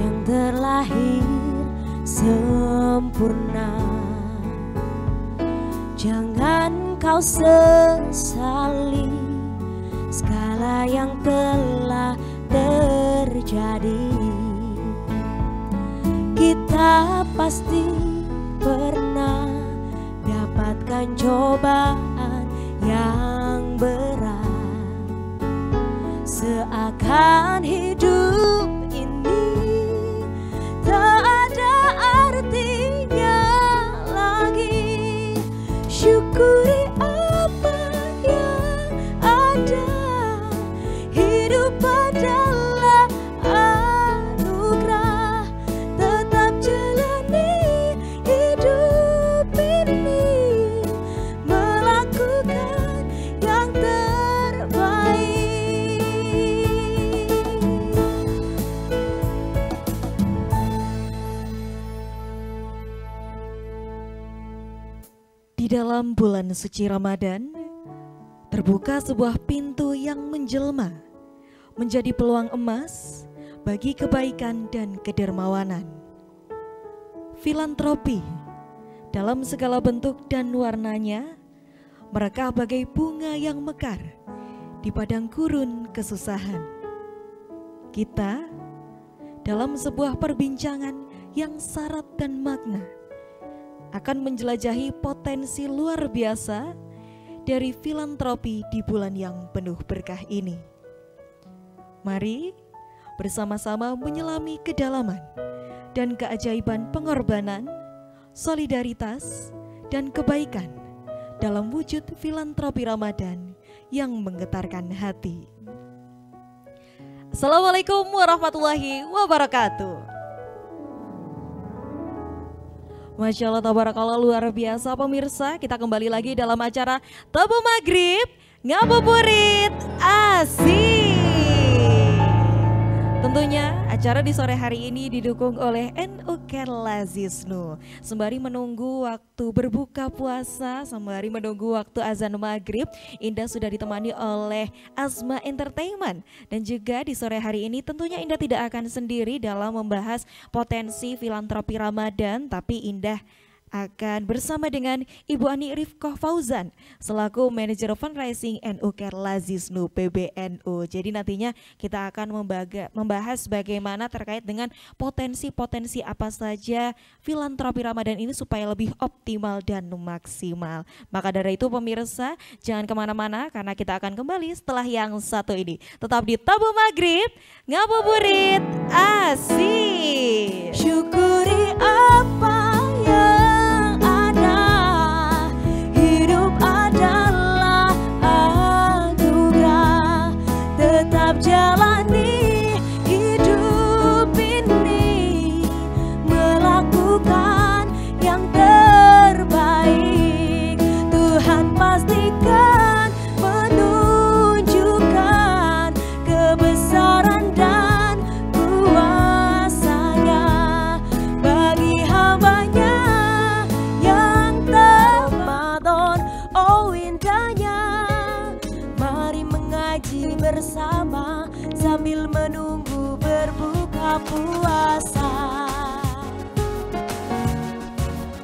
yang terlahir sempurna. Jangan kau sesali segala yang telah terjadi. Kita pasti pernah dapatkan cobaan yang berat, seakan hidup ini tak ada artinya lagi. Syukuri apa yang ada, hidup adalah anugerah. Tetap jalani hidup ini, melakukan yang terbaik. Di dalam bulan suci Ramadan, terbuka sebuah pintu yang menjelma menjadi peluang emas bagi kebaikan dan kedermawanan. Filantropi dalam segala bentuk dan warnanya merekah bagai bunga yang mekar di padang gurun kesusahan. Kita dalam sebuah perbincangan yang syarat dan makna akan menjelajahi potensi luar biasa dari filantropi di bulan yang penuh berkah ini. Mari bersama-sama menyelami kedalaman dan keajaiban pengorbanan, solidaritas, dan kebaikan dalam wujud filantropi Ramadan yang menggetarkan hati. Assalamualaikum warahmatullahi wabarakatuh. Masya Allah, tabarakallah, luar biasa pemirsa. Kita kembali lagi dalam acara Tabu Maghrib Ngabuburit Asik. Tentunya acara di sore hari ini didukung oleh NU Kerla Zisnu. Sembari menunggu waktu berbuka puasa, sembari menunggu waktu azan maghrib, Indah sudah ditemani oleh Azma Entertainment. Dan juga di sore hari ini tentunya Indah tidak akan sendiri dalam membahas potensi filantropi Ramadan, tapi Indah akan bersama dengan Ibu Ani Rifkoh Fauzan selaku Manajer Fundraising NU Kerla Zisnu PBNU. Jadi nantinya kita akan membahas bagaimana terkait dengan potensi-potensi apa saja filantropi Ramadan ini supaya lebih optimal dan maksimal. Maka dari itu pemirsa, jangan kemana-mana karena kita akan kembali setelah yang satu ini. Tetap di Tabu Maghrib Ngabuburit Asik. Syukuri apa yang ada, hidup adalah anugerah. Tetap jalani hidup ini, melakukan yang terbaik. Tuhan pastikan menunjukkan kebesaran dan kuasanya bagi hambanya yang Ramadan. Oh indahnya, mari mengaji bersama sambil menunggu berbuka puasa.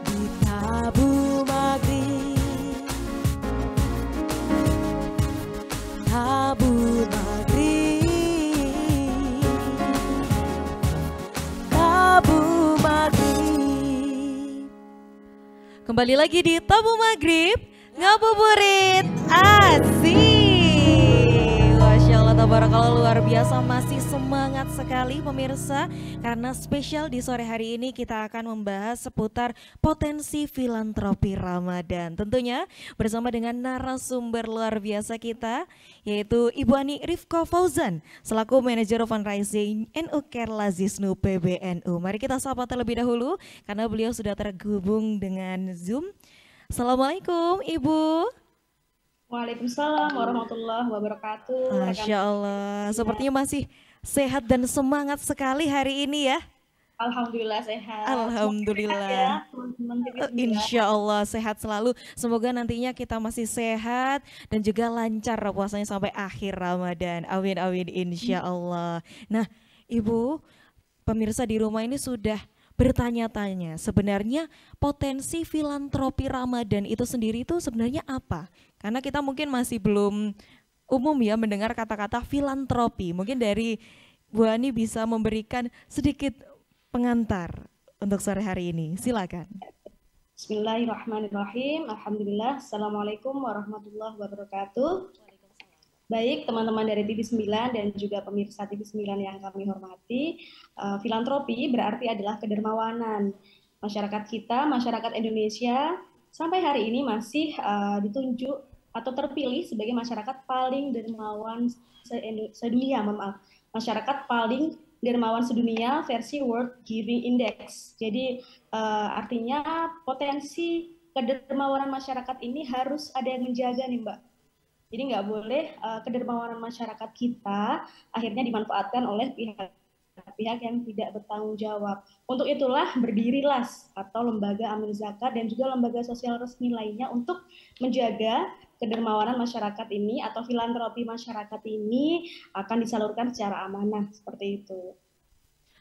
Di Tabu Maghrib, Tabu Maghrib, Tabu Maghrib. Kembali lagi di Tabu Maghrib Ngabuburit Asik. Masya Allah, tabarakallah, luar biasa, masih semangat sekali pemirsa. Karena spesial di sore hari ini kita akan membahas seputar potensi filantropi Ramadan. Tentunya bersama dengan narasumber luar biasa kita, yaitu Ibu Ani Rifkoh Fauzan selaku Manajer Fundraising NU Kerla Zisnu PBNU. Mari kita sapa terlebih dahulu karena beliau sudah terhubung dengan Zoom. Assalamualaikum Ibu. Waalaikumsalam warahmatullahi wabarakatuh. Masya Allah, sepertinya masih sehat dan semangat sekali hari ini ya. Alhamdulillah sehat. Alhamdulillah. Sehat ya, teman-teman TV sembilan. Insya Allah sehat selalu. Semoga nantinya kita masih sehat dan juga lancar puasanya sampai akhir Ramadan. Amin amin insya Allah. Nah Ibu, pemirsa di rumah ini sudah bertanya-tanya sebenarnya potensi filantropi Ramadan itu sendiri itu sebenarnya apa? Karena kita mungkin masih belum umum ya mendengar kata-kata filantropi. Mungkin dari Bu Ani bisa memberikan sedikit pengantar untuk sore hari ini. Silakan. Bismillahirrahmanirrahim. Alhamdulillah. Assalamualaikum warahmatullahi wabarakatuh. Baik, teman-teman dari TV9 dan juga pemirsa TV9 yang kami hormati, filantropi berarti adalah kedermawanan. Masyarakat kita, masyarakat Indonesia, sampai hari ini masih ditunjuk atau terpilih sebagai masyarakat paling dermawan sedunia, masyarakat paling dermawan sedunia versi World Giving Index. Jadi artinya potensi kedermawanan masyarakat ini harus ada yang menjaga nih Mbak. Jadi nggak boleh kedermawanan masyarakat kita akhirnya dimanfaatkan oleh pihak yang tidak bertanggung jawab. Untuk itulah berdirilah atau lembaga amil zakat dan juga lembaga sosial resmi lainnya untuk menjaga kedermawanan masyarakat ini atau filantropi masyarakat ini akan disalurkan secara amanah seperti itu.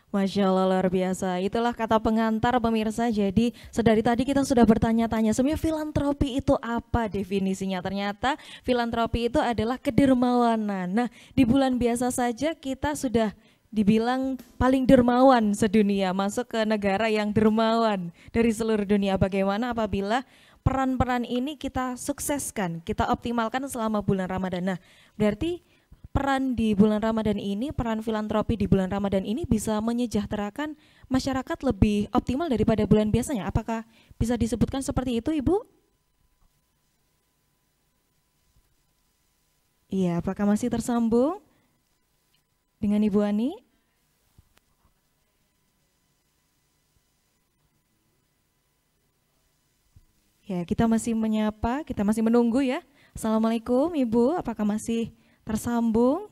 Masya Allah luar biasa, itulah kata pengantar pemirsa. Jadi sedari tadi kita sudah bertanya-tanya sebenarnya filantropi itu apa definisinya. Ternyata filantropi itu adalah kedermawanan. Nah di bulan biasa saja kita sudah dibilang paling dermawan sedunia, masuk ke negara yang dermawan dari seluruh dunia. Bagaimana apabila peran-peran ini kita sukseskan, kita optimalkan selama bulan Ramadan. Nah berarti peran di bulan Ramadan ini, peran filantropi di bulan Ramadan ini bisa menyejahterakan masyarakat lebih optimal daripada bulan biasanya. Apakah bisa disebutkan seperti itu, Ibu? Iya, apakah masih tersambung dengan Ibu Ani? Ya, kita masih menyapa, kita masih menunggu ya. Assalamualaikum Ibu, apakah masih tersambung?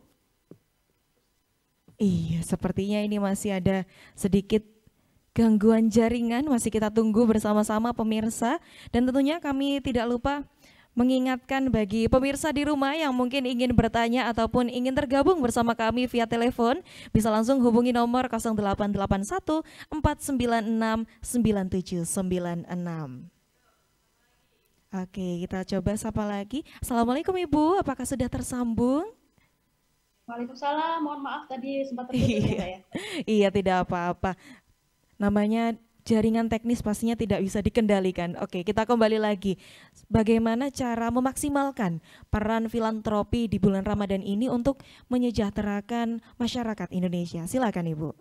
Iya, sepertinya ini masih ada sedikit gangguan jaringan, masih kita tunggu bersama-sama pemirsa. Dan tentunya kami tidak lupa mengingatkan bagi pemirsa di rumah yang mungkin ingin bertanya ataupun ingin tergabung bersama kami via telepon, bisa langsung hubungi nomor 0881 496 9796. Oke, kita coba sapa lagi. Assalamualaikum Ibu, apakah sudah tersambung? Waalaikumsalam, mohon maaf tadi sempat terputus ya. Iya, tidak apa-apa. Namanya jaringan teknis pastinya tidak bisa dikendalikan. Oke, kita kembali lagi. Bagaimana cara memaksimalkan peran filantropi di bulan Ramadan ini untuk menyejahterakan masyarakat Indonesia? Silakan Ibu.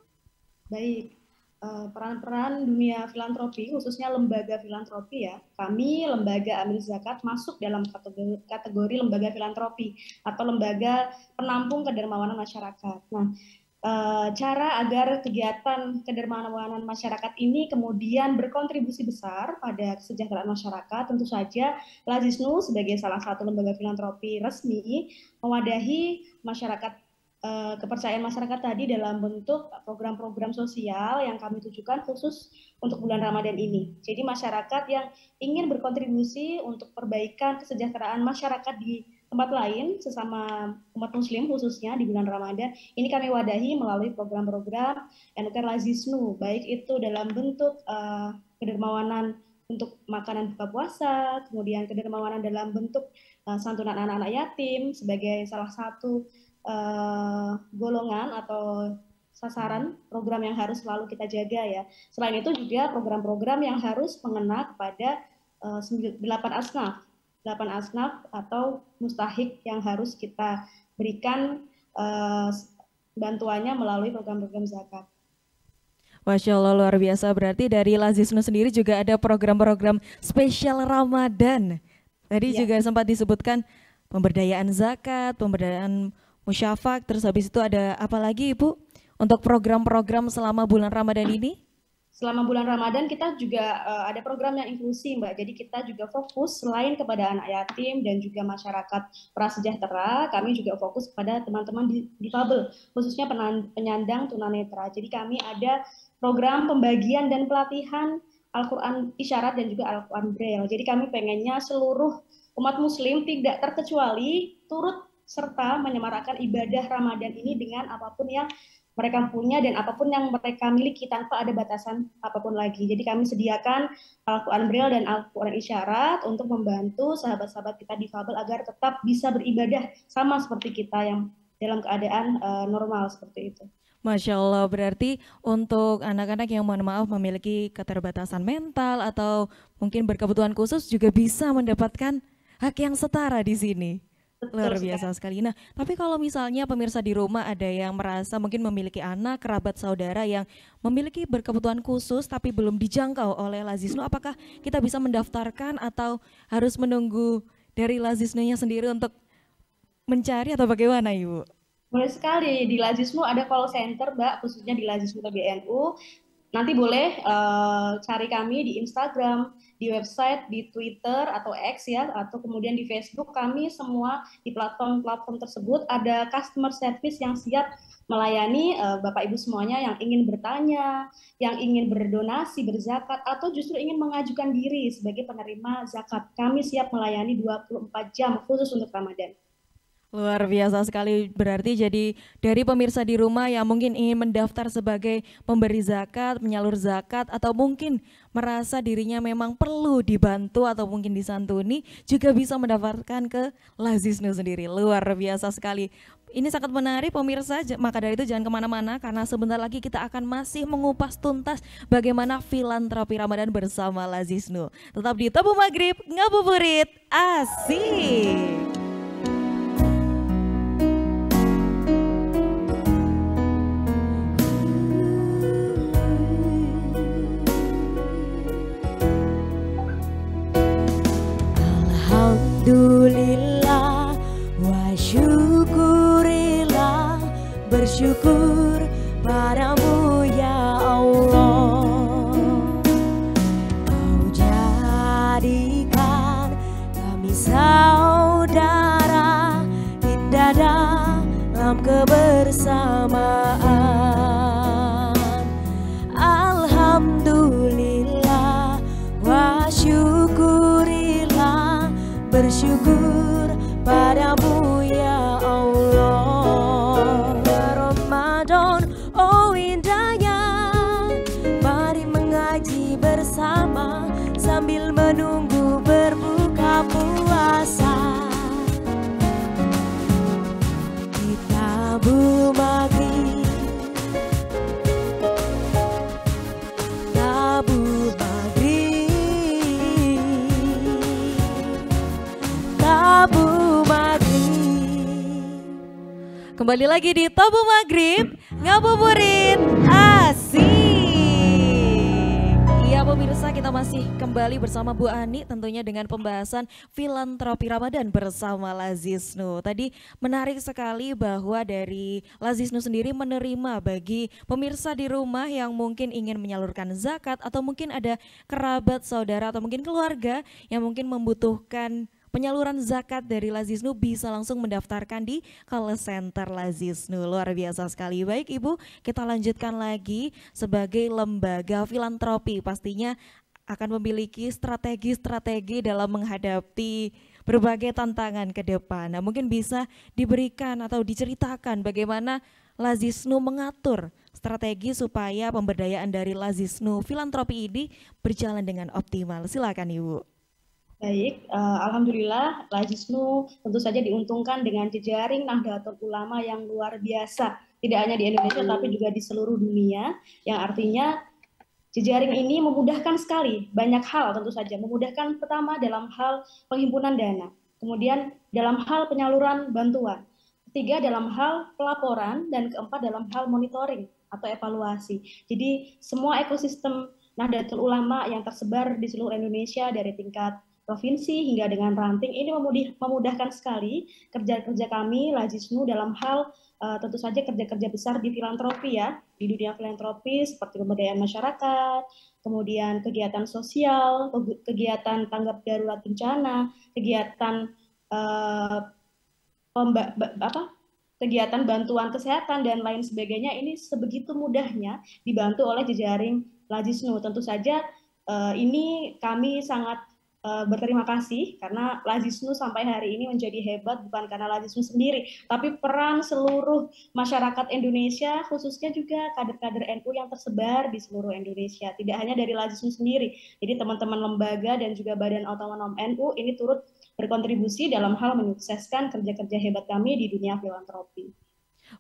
Baik. Peran-peran dunia filantropi, khususnya lembaga filantropi ya. Kami lembaga amil zakat masuk dalam kategori lembaga filantropi atau lembaga penampung kedermawanan masyarakat. Nah, cara agar kegiatan kedermawanan masyarakat ini kemudian berkontribusi besar pada kesejahteraan masyarakat, tentu saja Lazisnu sebagai salah satu lembaga filantropi resmi mewadahi masyarakat, kepercayaan masyarakat tadi dalam bentuk program-program sosial yang kami tujukan khusus untuk bulan Ramadan ini. Jadi masyarakat yang ingin berkontribusi untuk perbaikan kesejahteraan masyarakat di tempat lain sesama umat muslim khususnya di bulan Ramadan, ini kami wadahi melalui program-program NUK Lazisnu, baik itu dalam bentuk kedermawanan untuk makanan buka puasa, kemudian kedermawanan dalam bentuk santunan anak-anak yatim sebagai salah satu golongan atau sasaran program yang harus selalu kita jaga ya. Selain itu juga program-program yang harus mengena kepada 8 asnaf atau mustahik yang harus kita berikan bantuannya melalui program-program zakat. Masya Allah luar biasa, berarti dari Lazisnu sendiri juga ada program-program spesial Ramadan. Tadi juga sempat disebutkan pemberdayaan zakat, pemberdayaan musyafak, terus habis itu ada apa lagi Ibu untuk program-program selama bulan Ramadan ini? Selama bulan Ramadan kita juga ada program yang inklusi Mbak, jadi kita juga fokus selain kepada anak yatim dan juga masyarakat prasejahtera, kami juga fokus pada teman-teman difabel, khususnya penyandang tunanetra. Jadi kami ada program pembagian dan pelatihan Al-Quran Isyarat dan juga Al-Quran Braille. Jadi kami pengennya seluruh umat muslim tidak terkecuali turut serta menyemarakan ibadah Ramadan ini dengan apapun yang mereka punya dan apapun yang mereka miliki tanpa ada batasan apapun lagi. Jadi kami sediakan Al-Quran Braille dan Al-Quran Isyarat untuk membantu sahabat-sahabat kita difabel agar tetap bisa beribadah sama seperti kita yang dalam keadaan normal seperti itu. Masya Allah, berarti untuk anak-anak yang mohon maaf memiliki keterbatasan mental atau mungkin berkebutuhan khusus juga bisa mendapatkan hak yang setara di sini. Luar biasa sekali. Nah, tapi kalau misalnya pemirsa di rumah ada yang merasa mungkin memiliki anak, kerabat, saudara yang memiliki berkebutuhan khusus tapi belum dijangkau oleh Lazisnu, apakah kita bisa mendaftarkan atau harus menunggu dari Lazisnunya sendiri untuk mencari atau bagaimana, Ibu? Boleh sekali, di Lazisnu ada call center, Mbak, khususnya di Lazisnu PBNU. Nanti boleh cari kami di Instagram, di website, di Twitter atau X ya, atau kemudian di Facebook. Kami semua di platform-platform tersebut ada customer service yang siap melayani Bapak Ibu semuanya yang ingin bertanya, yang ingin berdonasi, berzakat, atau justru ingin mengajukan diri sebagai penerima zakat. Kami siap melayani 24 jam khusus untuk Ramadan. Luar biasa sekali, berarti jadi dari pemirsa di rumah yang mungkin ingin mendaftar sebagai pemberi zakat, penyalur zakat, atau mungkin merasa dirinya memang perlu dibantu atau mungkin disantuni, juga bisa mendaftarkan ke Lazisnu sendiri. Luar biasa sekali. Ini sangat menarik pemirsa, maka dari itu jangan kemana-mana karena sebentar lagi kita akan masih mengupas tuntas bagaimana filantropi Ramadan bersama Lazisnu. Tetap di Tabung Maghrib, ngabuburit, asik. Alhamdulillah wa syukurilah, bersyukur padamu ya Allah. Kau jadikan kami saudara indah dalam kebersamaan. Alhamdulillah wa syukurilah, bersyukur padamu ya Allah. Ramadan, oh indahnya, mari mengaji bersama sambil menunggu berbuka puasa. Di Tabung Maghrib, Tabung Maghrib, Tabung Maghrib. Kembali lagi di Tabung Maghrib, ngabuburit, asik. Iya pemirsa, kita masih kembali bersama Bu Ani tentunya dengan pembahasan filantropi Ramadan bersama Lazisnu. Tadi menarik sekali bahwa dari Lazisnu sendiri menerima bagi pemirsa di rumah yang mungkin ingin menyalurkan zakat atau mungkin ada kerabat, saudara atau mungkin keluarga yang mungkin membutuhkan penyaluran zakat dari Lazisnu bisa langsung mendaftarkan di call center Lazisnu. Luar biasa sekali. Baik Ibu, kita lanjutkan lagi sebagai lembaga filantropi pastinya akan memiliki strategi-strategi dalam menghadapi berbagai tantangan ke depan. Nah, mungkin bisa diberikan atau diceritakan bagaimana Lazisnu mengatur strategi supaya pemberdayaan dari Lazisnu filantropi ini berjalan dengan optimal. Silakan Ibu. Baik, alhamdulillah Lazisnu tentu saja diuntungkan dengan jejaring Nahdlatul Ulama yang luar biasa. Tidak hanya di Indonesia tapi juga di seluruh dunia, yang artinya jejaring ini memudahkan sekali banyak hal tentu saja. Memudahkan pertama dalam hal penghimpunan dana, kemudian dalam hal penyaluran bantuan, ketiga dalam hal pelaporan, dan keempat dalam hal monitoring atau evaluasi. Jadi semua ekosistem Nahdlatul Ulama yang tersebar di seluruh Indonesia dari tingkat provinsi hingga dengan ranting ini memudahkan sekali kerja-kerja kami Lazisnu dalam hal tentu saja kerja-kerja besar di filantropi ya, di dunia filantropi seperti pemberdayaan masyarakat, kemudian kegiatan sosial, kegiatan tanggap darurat bencana, kegiatan kegiatan bantuan kesehatan dan lain sebagainya. Ini sebegitu mudahnya dibantu oleh jejaring Lazisnu. Tentu saja ini kami sangat berterima kasih karena Lazisnu sampai hari ini menjadi hebat bukan karena Lazisnu sendiri, tapi peran seluruh masyarakat Indonesia, khususnya juga kader-kader NU yang tersebar di seluruh Indonesia, tidak hanya dari Lazisnu sendiri. Jadi teman-teman lembaga dan juga Badan Otonom NU ini turut berkontribusi dalam hal menyukseskan kerja-kerja hebat kami di dunia filantropi.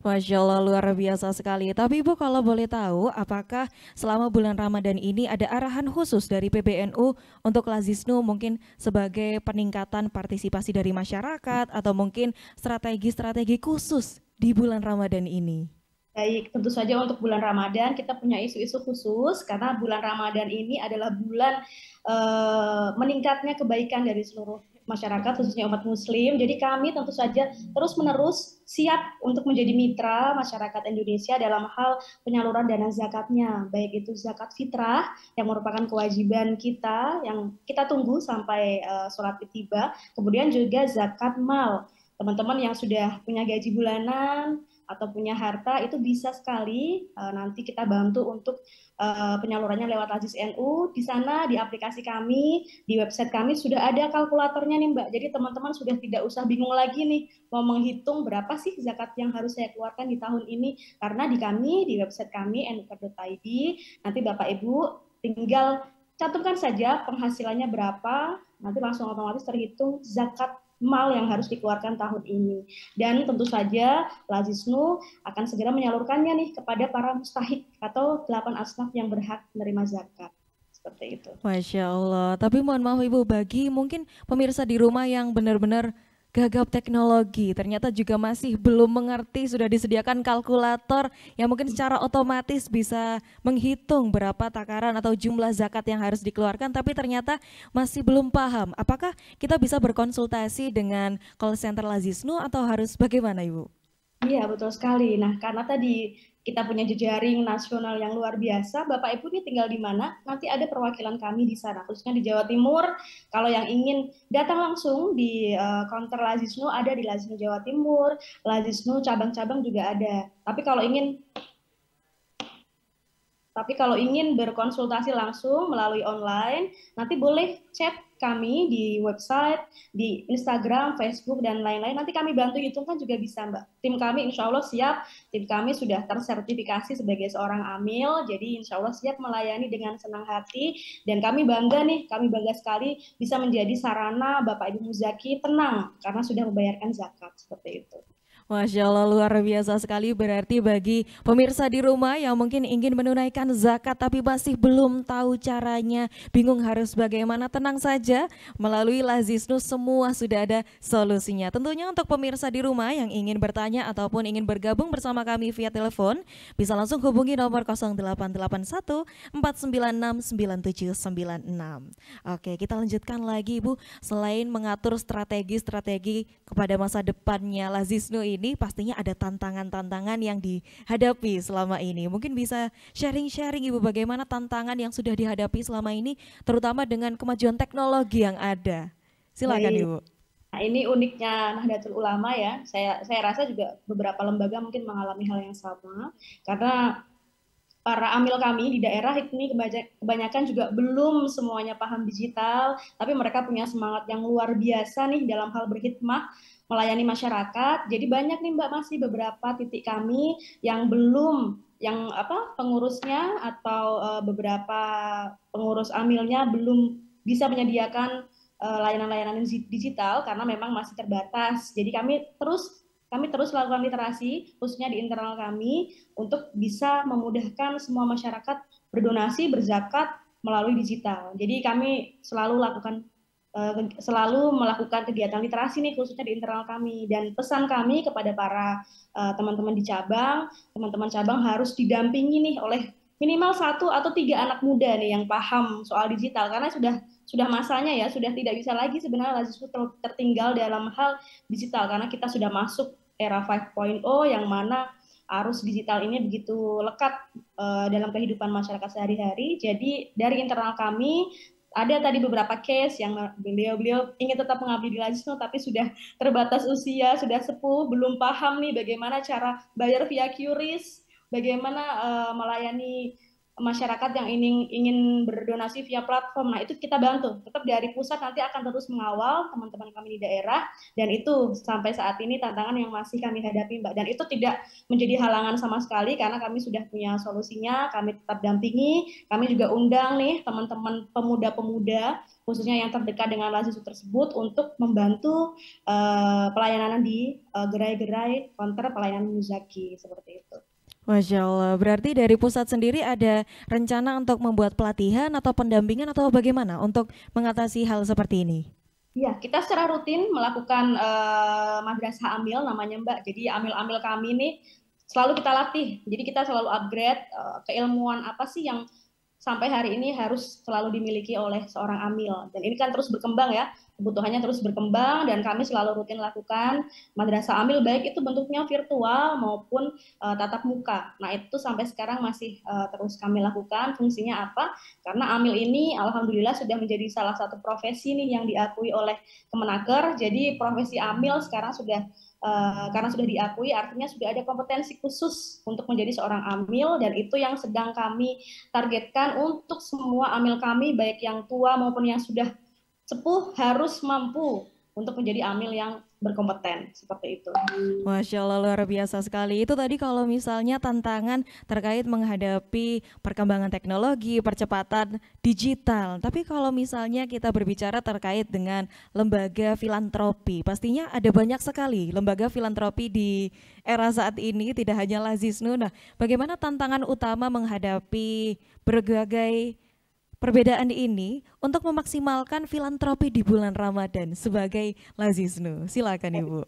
Masya Allah, luar biasa sekali. Tapi Ibu kalau boleh tahu, apakah selama bulan Ramadan ini ada arahan khusus dari PBNU untuk Lazisnu mungkin sebagai peningkatan partisipasi dari masyarakat atau mungkin strategi-strategi khusus di bulan Ramadan ini? Baik, tentu saja untuk bulan Ramadan kita punya isu-isu khusus karena bulan Ramadan ini adalah bulan meningkatnya kebaikan dari seluruh masyarakat, khususnya umat muslim. Jadi kami tentu saja terus-menerus siap untuk menjadi mitra masyarakat Indonesia dalam hal penyaluran dana zakatnya, baik itu zakat fitrah yang merupakan kewajiban kita yang kita tunggu sampai sholat tiba, kemudian juga zakat mal. Teman-teman yang sudah punya gaji bulanan atau punya harta itu bisa sekali nanti kita bantu untuk penyalurannya lewat Lazis NU. Di sana di aplikasi kami, di website kami sudah ada kalkulatornya nih Mbak. Jadi teman-teman sudah tidak usah bingung lagi nih mau menghitung berapa sih zakat yang harus saya keluarkan di tahun ini. Karena di kami, di website kami nuker.id, nanti Bapak Ibu tinggal cantumkan saja penghasilannya berapa, nanti langsung otomatis terhitung zakat mal yang harus dikeluarkan tahun ini. Dan tentu saja Lazisnu akan segera menyalurkannya nih kepada para mustahik atau 8 asnaf yang berhak menerima zakat. Seperti itu. Masya Allah. Tapi mohon maaf Ibu, bagi mungkin pemirsa di rumah yang benar-benar gagap teknologi, ternyata juga masih belum mengerti, sudah disediakan kalkulator yang mungkin secara otomatis bisa menghitung berapa takaran atau jumlah zakat yang harus dikeluarkan, tapi ternyata masih belum paham. Apakah kita bisa berkonsultasi dengan call center Lazisnu atau harus bagaimana Ibu? Iya, betul sekali. Nah, karena tadi kita punya jejaring nasional yang luar biasa, Bapak Ibu ini tinggal di mana, nanti ada perwakilan kami di sana, khususnya di Jawa Timur. Kalau yang ingin datang langsung di counter Lazisnu, ada di Lazisnu Jawa Timur, Lazisnu cabang-cabang juga ada. Tapi kalau ingin berkonsultasi langsung melalui online, nanti boleh chat kami di website, di Instagram, Facebook, dan lain-lain. Nanti kami bantu hitungkan juga bisa, Mbak. Tim kami insya Allah siap, tim kami sudah tersertifikasi sebagai seorang amil, jadi insya Allah siap melayani dengan senang hati, dan kami bangga sekali bisa menjadi sarana Bapak Ibu Muzaki tenang, karena sudah membayarkan zakat, seperti itu. Masya Allah, luar biasa sekali. Berarti bagi pemirsa di rumah yang mungkin ingin menunaikan zakat tapi masih belum tahu caranya, bingung harus bagaimana, tenang saja, melalui Lazisnu semua sudah ada solusinya. Tentunya untuk pemirsa di rumah yang ingin bertanya ataupun ingin bergabung bersama kami via telepon, bisa langsung hubungi nomor 0881 496 9796. Oke, kita lanjutkan lagi Ibu. Selain mengatur strategi-strategi kepada masa depannya Lazisnu ini, pastinya ada tantangan-tantangan yang dihadapi selama ini. Mungkin bisa sharing-sharing Ibu bagaimana tantangan yang sudah dihadapi selama ini, terutama dengan kemajuan teknologi yang ada. Silakan Baik. Ibu. Nah, ini uniknya Nahdlatul Ulama ya. Saya rasa juga beberapa lembaga mungkin mengalami hal yang sama, karena para amil kami di daerah ini kebanyakan juga belum semuanya paham digital, tapi mereka punya semangat yang luar biasa nih dalam hal berkhidmah melayani masyarakat. Jadi banyak nih Mbak, masih beberapa titik kami yang belum, pengurusnya atau beberapa pengurus amilnya belum bisa menyediakan layanan-layanan digital karena memang masih terbatas. Jadi kami terus lakukan literasi, khususnya di internal kami, untuk bisa memudahkan semua masyarakat berdonasi, berzakat melalui digital. Jadi kami selalu melakukan kegiatan literasi nih, khususnya di internal kami. Dan pesan kami kepada para teman-teman di cabang, teman-teman cabang harus didampingi nih oleh minimal 1 atau 3 anak muda nih yang paham soal digital, karena sudah masanya ya, sudah tidak bisa lagi sebenarnya Lazisnu tertinggal dalam hal digital, karena kita sudah masuk era 5.0 yang mana arus digital ini begitu lekat dalam kehidupan masyarakat sehari-hari. Jadi dari internal kami ada tadi beberapa case yang beliau ingin tetap mengabdi di Lazisnu tapi sudah terbatas usia, sudah sepuh, belum paham nih bagaimana cara bayar via QRIS, bagaimana melayani masyarakat yang ingin berdonasi via platform. Nah, itu kita bantu. Tetap dari pusat nanti akan terus mengawal teman-teman kami di daerah, dan itu sampai saat ini tantangan yang masih kami hadapi, Mbak. Dan itu tidak menjadi halangan sama sekali karena kami sudah punya solusinya, kami tetap dampingi, kami juga undang nih teman-teman pemuda-pemuda khususnya yang terdekat dengan Lazisnu tersebut untuk membantu pelayanan di gerai-gerai counter pelayanan Muzaki seperti itu. Masya Allah, berarti dari pusat sendiri ada rencana untuk membuat pelatihan atau pendampingan atau bagaimana untuk mengatasi hal seperti ini? Iya, kita secara rutin melakukan madrasah amil namanya, Mbak. Jadi amil-amil kami ini selalu kita latih. Jadi kita selalu upgrade keilmuan apa sih yang sampai hari ini harus selalu dimiliki oleh seorang amil. Dan ini kan terus berkembang ya, kebutuhannya terus berkembang, dan kami selalu rutin lakukan madrasah amil, baik itu bentuknya virtual maupun tatap muka. Nah, itu sampai sekarang masih terus kami lakukan. Fungsinya apa? Karena amil ini alhamdulillah sudah menjadi salah satu profesi nih yang diakui oleh Kemenaker. Jadi profesi amil sekarang sudah karena sudah diakui, artinya sudah ada kompetensi khusus untuk menjadi seorang amil, dan itu yang sedang kami targetkan untuk semua amil kami, baik yang tua maupun yang sudah sepuh, harus mampu untuk menjadi amil yang berkompeten, seperti itu. Masya Allah, luar biasa sekali. Itu tadi kalau misalnya tantangan terkait menghadapi perkembangan teknologi, percepatan digital. Tapi kalau misalnya kita berbicara terkait dengan lembaga filantropi, pastinya ada banyak sekali lembaga filantropi di era saat ini, tidak hanya Lazisnu. Nah, bagaimana tantangan utama menghadapi berbagai perbedaan ini untuk memaksimalkan filantropi di bulan Ramadan sebagai Lazisnu? Silakan Ibu.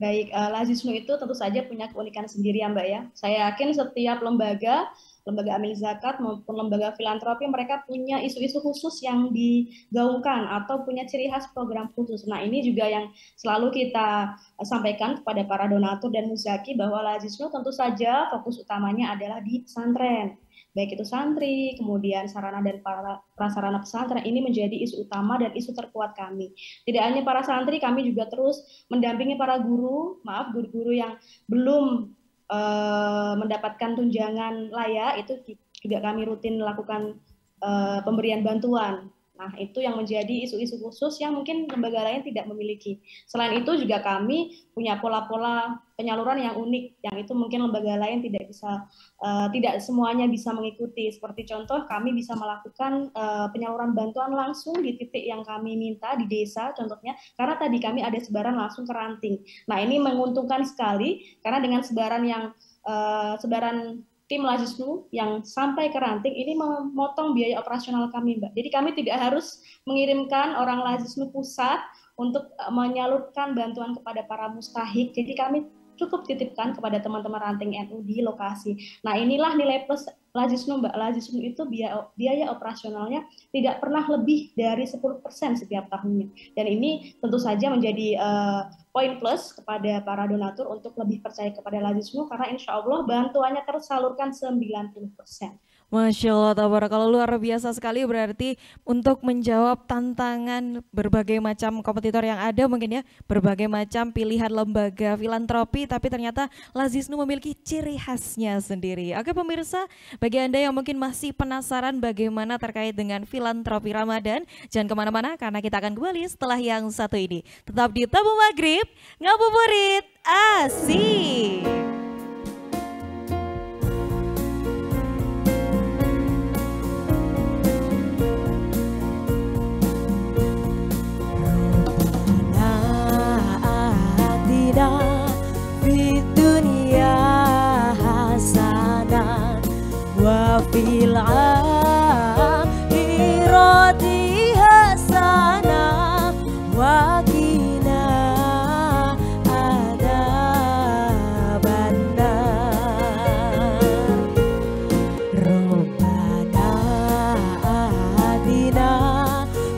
Baik, Lazisnu itu tentu saja punya keunikan sendiri ya, Mbak ya. Saya yakin setiap lembaga amil zakat maupun lembaga filantropi, mereka punya isu-isu khusus yang digaungkan atau punya ciri khas program khusus. Nah, ini juga yang selalu kita sampaikan kepada para donatur dan muzaki, bahwa Lazisnu tentu saja fokus utamanya adalah di pesantren. Baik itu santri, kemudian sarana dan prasarana pesantren, ini menjadi isu utama dan isu terkuat kami. Tidak hanya para santri, kami juga terus mendampingi para guru-guru yang belum mendapatkan tunjangan layak, itu juga kami rutin melakukan pemberian bantuan. Nah, itu yang menjadi isu-isu khusus yang mungkin lembaga lain tidak memiliki. Selain itu juga kami punya pola-pola penyaluran yang unik, yang itu mungkin lembaga lain tidak semuanya bisa mengikuti. Seperti contoh, kami bisa melakukan penyaluran bantuan langsung di titik yang kami minta di desa, contohnya, karena tadi kami ada sebaran langsung ke ranting. Nah, ini menguntungkan sekali, karena dengan sebaran tim Lazisnu yang sampai ke ranting ini memotong biaya operasional kami, Mbak. Jadi kami tidak harus mengirimkan orang Lazisnu pusat untuk menyalurkan bantuan kepada para mustahik. Jadi kami cukup titipkan kepada teman-teman ranting NU di lokasi. Nah, inilah nilai plus Lazisnu, Mbak. Lazisnu itu biaya operasionalnya tidak pernah lebih dari 10% setiap tahunnya. Dan ini tentu saja menjadi poin plus kepada para donatur untuk lebih percaya kepada Lazisnu, karena insya Allah bantuannya tersalurkan 90%. Masya Allah, tabarakallah, luar biasa sekali. Berarti untuk menjawab tantangan berbagai macam kompetitor yang ada, mungkin ya, berbagai macam pilihan lembaga filantropi, tapi ternyata Lazisnu memiliki ciri khasnya sendiri. Oke pemirsa, bagi Anda yang mungkin masih penasaran bagaimana terkait dengan filantropi Ramadan, jangan kemana-mana karena kita akan kembali setelah yang satu ini. Tetap di Tabung Maghrib, ngabuburit asik. Fil akhirati hasanah wa qina adzabannar. Rabbana atina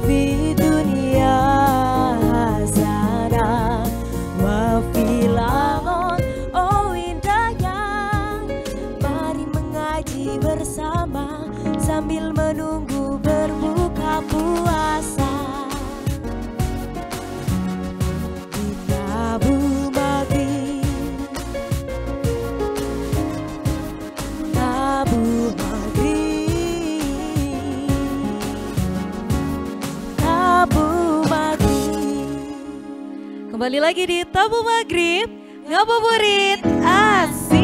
fid dunya hasanah wa fil akhirati. Oh indahnya, mari mengaji bersama sambil menunggu berbuka puasa. Di Tabung Maghrib, Tabung Maghrib. Kembali lagi di Tabu Maghrib, ngabuburit asik.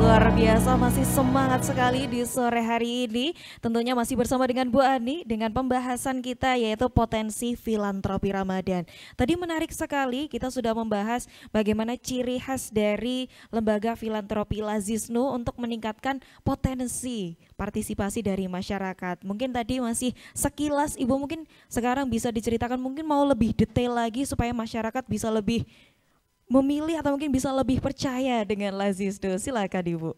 Luar biasa, masih semangat sekali di sore hari ini. Tentunya masih bersama dengan Bu Ani dengan pembahasan kita yaitu potensi filantropi Ramadan. Tadi menarik sekali, kita sudah membahas bagaimana ciri khas dari lembaga filantropi Lazisnu untuk meningkatkan potensi partisipasi dari masyarakat. Mungkin tadi masih sekilas Ibu, mungkin sekarang bisa diceritakan, mungkin mau lebih detail lagi supaya masyarakat bisa lebih memilih atau mungkin bisa lebih percaya dengan Lazisnu. Silakan Ibu.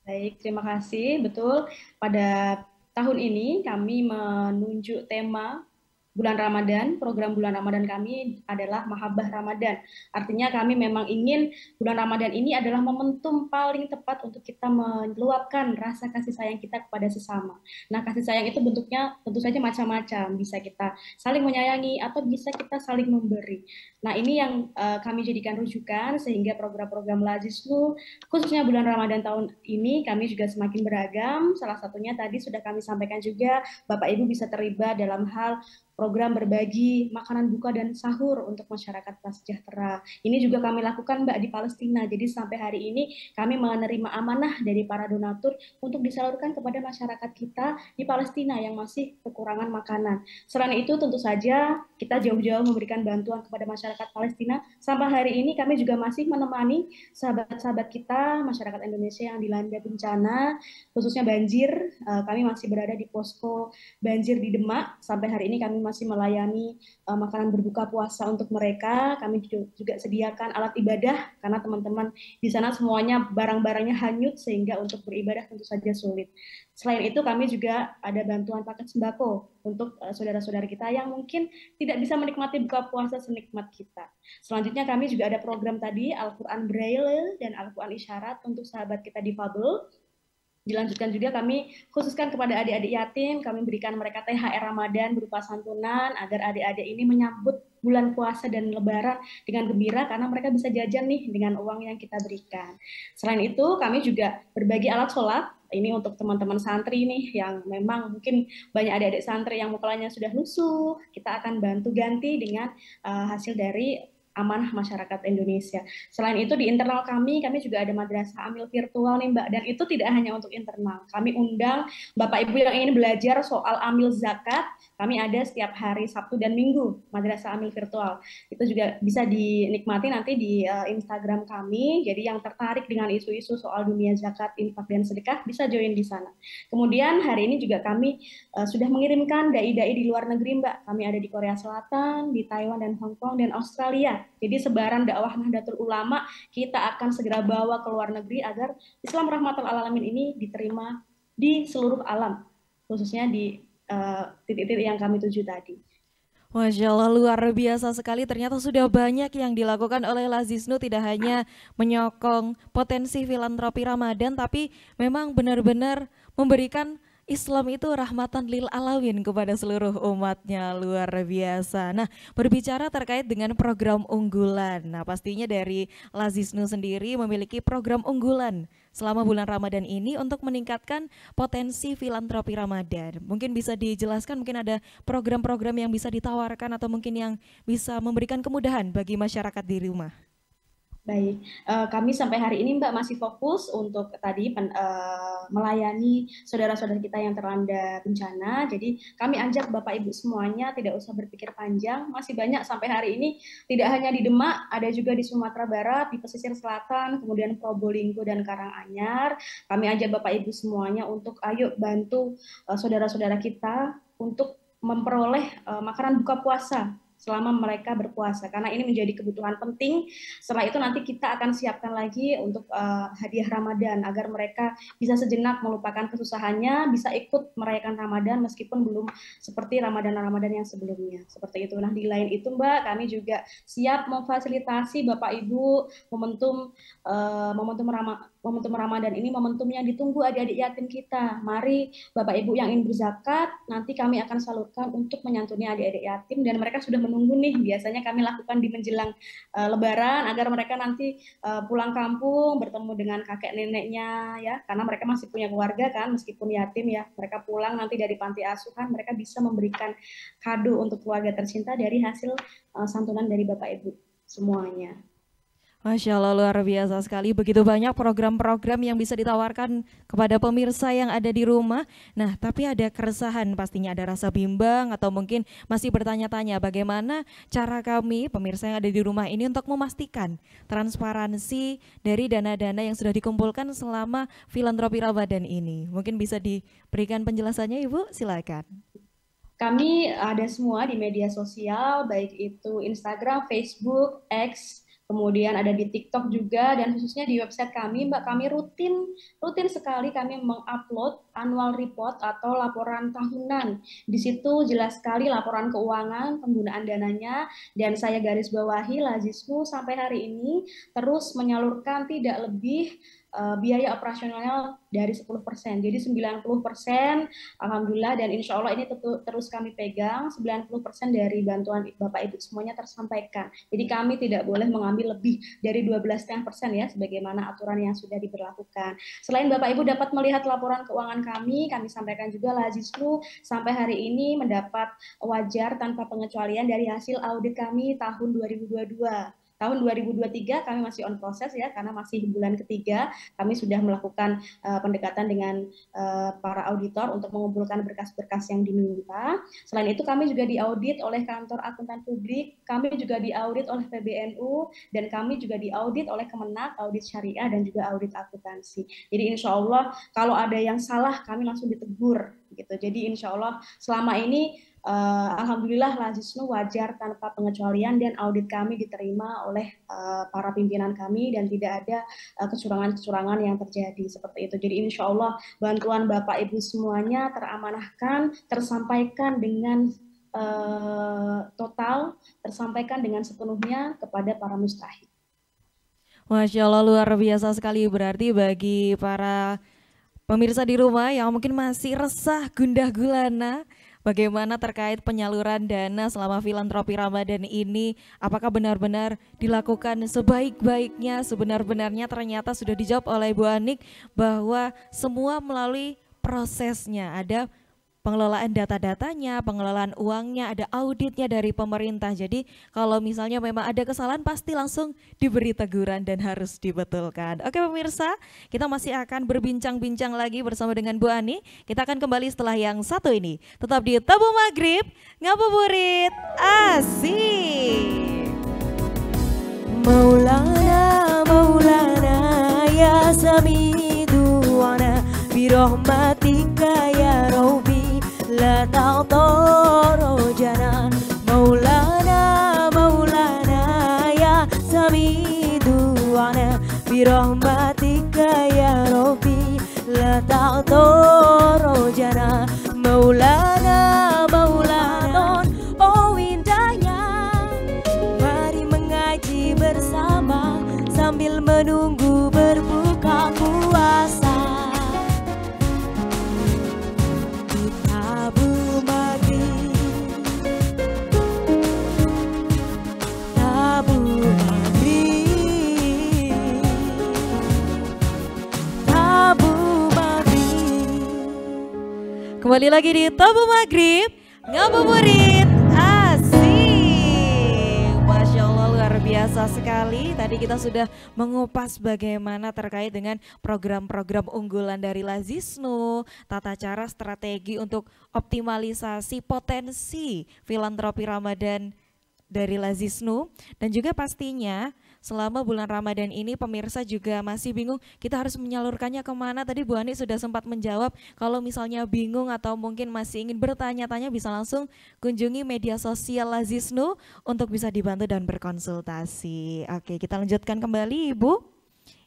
Baik, terima kasih. Betul, pada tahun ini kami menunjuk tema bulan Ramadan. Program bulan Ramadan kami adalah Mahabbah Ramadan. Artinya kami memang ingin bulan Ramadan ini adalah momentum paling tepat untuk kita meluapkan rasa kasih sayang kita kepada sesama. Nah, kasih sayang itu bentuknya tentu saja macam-macam. Bisa kita saling menyayangi atau bisa kita saling memberi. Nah, ini yang kami jadikan rujukan sehingga program-program Lazisnu khususnya bulan Ramadan tahun ini kami juga semakin beragam. Salah satunya tadi sudah kami sampaikan juga, Bapak Ibu bisa terlibat dalam hal program berbagi makanan buka dan sahur untuk masyarakat prasejahtera. Ini juga kami lakukan Mbak di Palestina. Jadi sampai hari ini kami menerima amanah dari para donatur untuk disalurkan kepada masyarakat kita di Palestina yang masih kekurangan makanan. Selain itu tentu saja kita jauh-jauh memberikan bantuan kepada masyarakat Palestina. Sampai hari ini kami juga masih menemani sahabat-sahabat kita, masyarakat Indonesia yang dilanda bencana, khususnya banjir. Kami masih berada di posko banjir di Demak. Sampai hari ini kami masih melayani makanan berbuka puasa untuk mereka. Kami juga sediakan alat ibadah karena teman-teman di sana semuanya barang-barangnya hanyut sehingga untuk beribadah tentu saja sulit. Selain itu kami juga ada bantuan paket sembako untuk saudara-saudara kita yang mungkin tidak bisa menikmati buka puasa senikmat kita. Selanjutnya kami juga ada program tadi Al-Quran Braille dan Al-Quran Isyarat untuk sahabat kita difabel. Dilanjutkan juga kami khususkan kepada adik-adik yatim, kami berikan mereka THR Ramadan berupa santunan agar adik-adik ini menyambut bulan puasa dan lebaran dengan gembira karena mereka bisa jajan nih dengan uang yang kita berikan. Selain itu kami juga berbagi alat sholat, ini untuk teman-teman santri nih yang memang mungkin banyak adik-adik santri yang mukanya sudah lusuh, kita akan bantu ganti dengan hasil dari amanah masyarakat Indonesia. Selain itu di internal kami juga ada madrasah amil virtual nih Mbak, dan itu tidak hanya untuk internal. Kami undang Bapak Ibu yang ingin belajar soal amil zakat, kami ada setiap hari Sabtu dan Minggu madrasah amil virtual. Itu juga bisa dinikmati nanti di Instagram kami. Jadi yang tertarik dengan isu-isu soal dunia zakat, infak dan sedekah bisa join di sana. Kemudian hari ini juga kami sudah mengirimkan dai-dai di luar negeri Mbak. Kami ada di Korea Selatan, di Taiwan dan Hong Kong dan Australia. Jadi sebaran dakwah Nahdlatul Ulama kita akan segera bawa ke luar negeri agar Islam rahmatal alamin ini diterima di seluruh alam, khususnya di titik-titik yang kami tuju tadi. Masya Allah, luar biasa sekali. Ternyata sudah banyak yang dilakukan oleh Lazisnu, tidak hanya menyokong potensi filantropi Ramadan, tapi memang benar-benar memberikan Islam itu rahmatan lil alamin kepada seluruh umatnya, luar biasa. Nah, berbicara terkait dengan program unggulan, nah pastinya dari Lazisnu sendiri memiliki program unggulan selama bulan Ramadan ini untuk meningkatkan potensi filantropi Ramadan. Mungkin bisa dijelaskan, mungkin ada program-program yang bisa ditawarkan atau mungkin yang bisa memberikan kemudahan bagi masyarakat di rumah. Baik, kami sampai hari ini Mbak masih fokus untuk tadi melayani saudara-saudara kita yang terlanda bencana. Jadi kami ajak Bapak Ibu semuanya tidak usah berpikir panjang, masih banyak sampai hari ini, tidak hanya di Demak, ada juga di Sumatera Barat, di pesisir selatan, kemudian Probolinggo dan Karanganyar. Kami ajak Bapak Ibu semuanya untuk ayo bantu saudara-saudara kita untuk memperoleh makanan buka puasa selama mereka berpuasa, karena ini menjadi kebutuhan penting. Setelah itu nanti kita akan siapkan lagi untuk hadiah Ramadan agar mereka bisa sejenak melupakan kesusahannya, bisa ikut merayakan Ramadan meskipun belum seperti Ramadan-Ramadan yang sebelumnya. Seperti itu. Nah, di lain itu Mbak, kami juga siap memfasilitasi Bapak Ibu momentum Ramadan ini, momentum yang ditunggu adik-adik yatim kita. Mari Bapak Ibu yang ingin berzakat, nanti kami akan salurkan untuk menyantuni adik-adik yatim dan mereka sudah menunggu nih, biasanya kami lakukan di menjelang Lebaran agar mereka nanti pulang kampung bertemu dengan kakek neneknya ya, karena mereka masih punya keluarga kan, meskipun yatim ya, mereka pulang nanti dari panti asuhan, mereka bisa memberikan kado untuk keluarga tercinta dari hasil santunan dari Bapak Ibu semuanya. Masya Allah, luar biasa sekali, begitu banyak program-program yang bisa ditawarkan kepada pemirsa yang ada di rumah. Nah, tapi ada keresahan, pastinya ada rasa bimbang atau mungkin masih bertanya-tanya bagaimana cara kami pemirsa yang ada di rumah ini untuk memastikan transparansi dari dana-dana yang sudah dikumpulkan selama filantropi Ramadan ini. Mungkin bisa diberikan penjelasannya Ibu, silakan. Kami ada semua di media sosial, baik itu Instagram, Facebook, X, kemudian ada di TikTok juga, dan khususnya di website kami, Mbak, kami rutin sekali kami mengupload annual report atau laporan tahunan. Di situ jelas sekali laporan keuangan, penggunaan dananya, dan saya garis bawahi Lazisnu sampai hari ini terus menyalurkan tidak lebih biaya operasional dari 10%. Jadi 90% alhamdulillah, dan insya Allah ini terus kami pegang, 90% dari bantuan Bapak Ibu semuanya tersampaikan. Jadi kami tidak boleh mengambil lebih dari 12,5% ya, sebagaimana aturan yang sudah diberlakukan. Selain Bapak Ibu dapat melihat laporan keuangan kami sampaikan juga Lazisnu sampai hari ini mendapat wajar tanpa pengecualian dari hasil audit kami tahun 2022. Tahun 2023 kami masih on proses ya, karena masih bulan ketiga, kami sudah melakukan pendekatan dengan para auditor untuk mengumpulkan berkas-berkas yang diminta. Selain itu kami juga diaudit oleh kantor akuntan publik, kami juga diaudit oleh PBNU, dan kami juga diaudit oleh Kemenak, audit syariah dan juga audit akuntansi. Jadi insya Allah kalau ada yang salah kami langsung ditegur gitu. Jadi insya Allah selama ini alhamdulillah Lazisnu wajar tanpa pengecualian, dan audit kami diterima oleh para pimpinan kami dan tidak ada kecurangan-kecurangan yang terjadi seperti itu. Jadi insya Allah bantuan Bapak Ibu semuanya teramanahkan, tersampaikan dengan total, tersampaikan dengan sepenuhnya kepada para mustahik. Masya Allah, luar biasa sekali, berarti bagi para pemirsa di rumah yang mungkin masih resah gundah gulana bagaimana terkait penyaluran dana selama filantropi Ramadan ini, apakah benar-benar dilakukan sebaik-baiknya, sebenar-benarnya, ternyata sudah dijawab oleh Bu Anik bahwa semua melalui prosesnya, ada pengelolaan data-datanya, pengelolaan uangnya, ada auditnya dari pemerintah. Jadi kalau misalnya memang ada kesalahan pasti langsung diberi teguran dan harus dibetulkan. Oke pemirsa, kita masih akan berbincang-bincang lagi bersama dengan Bu Ani. Kita akan kembali setelah yang satu ini. Tetap di Tabung Maghrib, ngabuburit asik. Maulana, Maulana, ya Samidu wana birahmatika ya Rabbi. La ta'taro jana Maulana, Maulana, ya Samidu ana birahmatika ya Rabbi. La ta'taro jana Maulana, Maulana, oh indahnya mari mengaji bersama sambil menunggu berbuka puasa. Kembali lagi di Tabung Maghrib, ngabuburit asik. Masya Allah, luar biasa sekali. Tadi kita sudah mengupas bagaimana terkait dengan program-program unggulan dari Lazisnu, tata cara strategi untuk optimalisasi potensi filantropi Ramadan dari Lazisnu, dan juga pastinya selama bulan Ramadan ini pemirsa juga masih bingung kita harus menyalurkannya kemana. Tadi Bu Ani sudah sempat menjawab, kalau misalnya bingung atau mungkin masih ingin bertanya-tanya bisa langsung kunjungi media sosial Lazisnu untuk bisa dibantu dan berkonsultasi. Oke, kita lanjutkan kembali Ibu.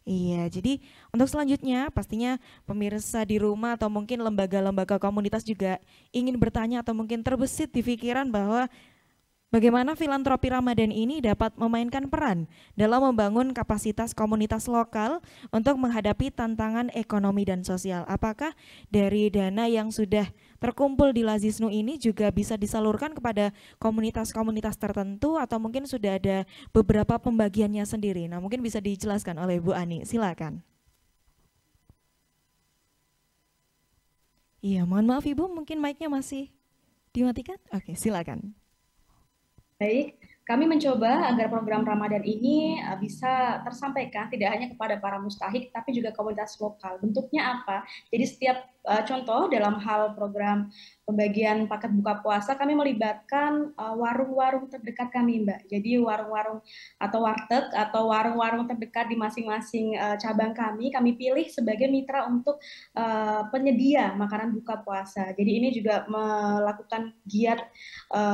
Iya, jadi untuk selanjutnya pastinya pemirsa di rumah atau mungkin lembaga-lembaga komunitas juga ingin bertanya atau mungkin terbesit di pikiran bahwa Bagaimana filantropi Ramadan ini dapat memainkan peran dalam membangun kapasitas komunitas lokal untuk menghadapi tantangan ekonomi dan sosial? Apakah dari dana yang sudah terkumpul di Lazisnu ini juga bisa disalurkan kepada komunitas-komunitas tertentu atau mungkin sudah ada beberapa pembagiannya sendiri? Nah, mungkin bisa dijelaskan oleh Bu Ani, silakan. Iya, mohon maaf Ibu, mungkin mic-nya masih dimatikan? Oke, silakan. Baik, kami mencoba agar program Ramadan ini bisa tersampaikan tidak hanya kepada para mustahik, tapi juga komunitas lokal. Bentuknya apa? Jadi setiap contoh dalam hal program pembagian paket buka puasa, kami melibatkan warung-warung terdekat kami, Mbak. Jadi warung-warung atau warteg atau warung-warung terdekat di masing-masing cabang kami pilih sebagai mitra untuk penyedia makanan buka puasa. Jadi ini juga melakukan giat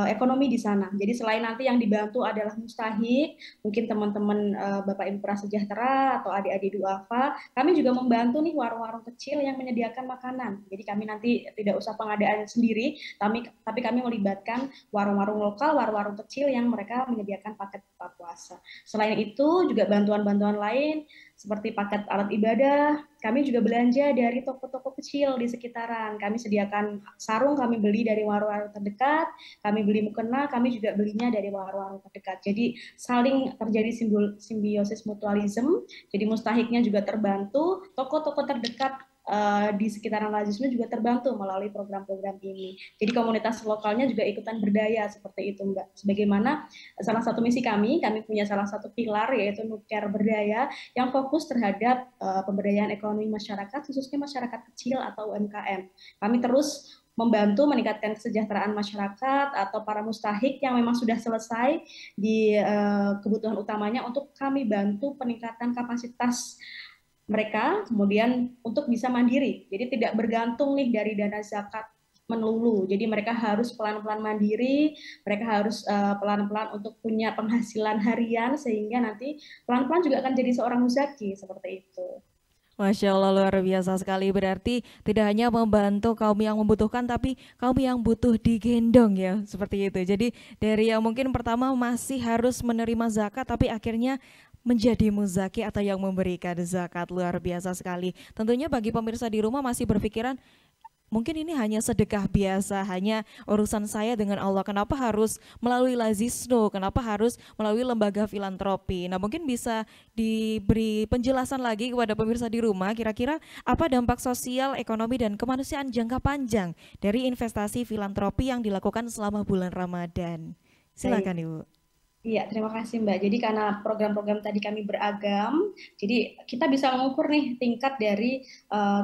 ekonomi di sana. Jadi selain nanti yang dibantu adalah mustahik, mungkin teman-teman Bapak Ibu Prasejahtera atau adik-adik duafa, kami juga membantu nih warung-warung kecil yang menyediakan makanan. Jadi kami nanti tidak usah pengadaan sendiri, tapi kami melibatkan warung-warung lokal, warung-warung kecil yang mereka menyediakan paket buka puasa. Selain itu juga bantuan-bantuan lain seperti paket alat ibadah, kami juga belanja dari toko-toko kecil di sekitaran. Kami sediakan sarung, kami beli dari warung-warung terdekat, kami beli mukena, kami juga belinya dari warung-warung terdekat. Jadi saling terjadi simbiosis mutualisme, jadi mustahiknya juga terbantu, toko-toko terdekat di sekitaran Lazisnu juga terbantu melalui program-program ini. Jadi komunitas lokalnya juga ikutan berdaya seperti itu, Mbak. Sebagaimana salah satu misi kami punya salah satu pilar yaitu Nuker Berdaya yang fokus terhadap pemberdayaan ekonomi masyarakat, khususnya masyarakat kecil atau UMKM. Kami terus membantu meningkatkan kesejahteraan masyarakat atau para mustahik yang memang sudah selesai di kebutuhan utamanya untuk kami bantu peningkatan kapasitas mereka kemudian untuk bisa mandiri. Jadi tidak bergantung nih dari dana zakat melulu. Jadi mereka harus pelan-pelan mandiri, mereka harus pelan-pelan untuk punya penghasilan harian sehingga nanti pelan-pelan juga akan jadi seorang muzaki seperti itu. Masya Allah, luar biasa sekali. Berarti tidak hanya membantu kaum yang membutuhkan, tapi kaum yang butuh digendong ya, seperti itu. Jadi dari yang mungkin pertama masih harus menerima zakat, tapi akhirnya menjadi muzaki atau yang memberikan zakat. Luar biasa sekali. Tentunya bagi pemirsa di rumah masih berpikiran, mungkin ini hanya sedekah biasa, hanya urusan saya dengan Allah. Kenapa harus melalui Lazisnu? Kenapa harus melalui lembaga filantropi? Nah, mungkin bisa diberi penjelasan lagi kepada pemirsa di rumah, kira-kira apa dampak sosial, ekonomi, dan kemanusiaan jangka panjang dari investasi filantropi yang dilakukan selama bulan Ramadan? Silakan, Ibu. Iya, terima kasih Mbak. Jadi karena program-program tadi kami beragam, jadi kita bisa mengukur nih tingkat dari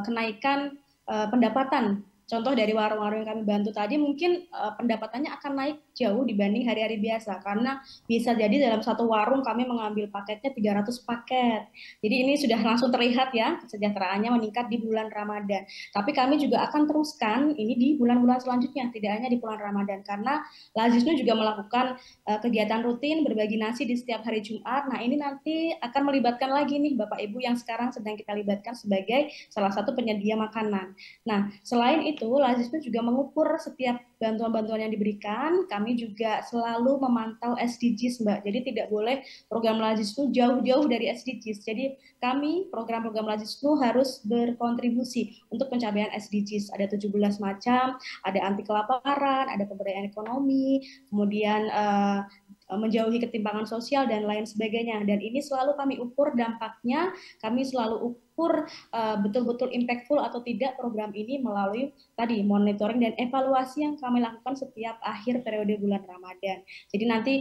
kenaikan pendapatan. Contoh dari warung-warung yang kami bantu tadi mungkin pendapatannya akan naik jauh dibanding hari-hari biasa karena bisa jadi dalam satu warung kami mengambil paketnya 300 paket. Jadi ini sudah langsung terlihat ya kesejahteraannya meningkat di bulan Ramadan. Tapi kami juga akan teruskan ini di bulan-bulan selanjutnya, tidak hanya di bulan Ramadan karena Lazisnu juga melakukan kegiatan rutin berbagi nasi di setiap hari Jumat. Nah, ini nanti akan melibatkan lagi nih Bapak Ibu yang sekarang sedang kita libatkan sebagai salah satu penyedia makanan. Nah, selain itu Lazisnu juga mengukur setiap bantuan-bantuan yang diberikan. Kami juga selalu memantau SDGs, Mbak. Jadi tidak boleh program Lazisnu jauh-jauh dari SDGs. Jadi kami program-program Lazisnu harus berkontribusi untuk pencapaian SDGs. Ada 17 macam, ada anti kelaparan, ada pemberdayaan ekonomi, kemudian menjauhi ketimpangan sosial dan lain sebagainya. Dan ini selalu kami ukur dampaknya, kami selalu ukur betul-betul impactful atau tidak program ini melalui tadi monitoring dan evaluasi yang kami lakukan setiap akhir periode bulan Ramadan. Jadi nanti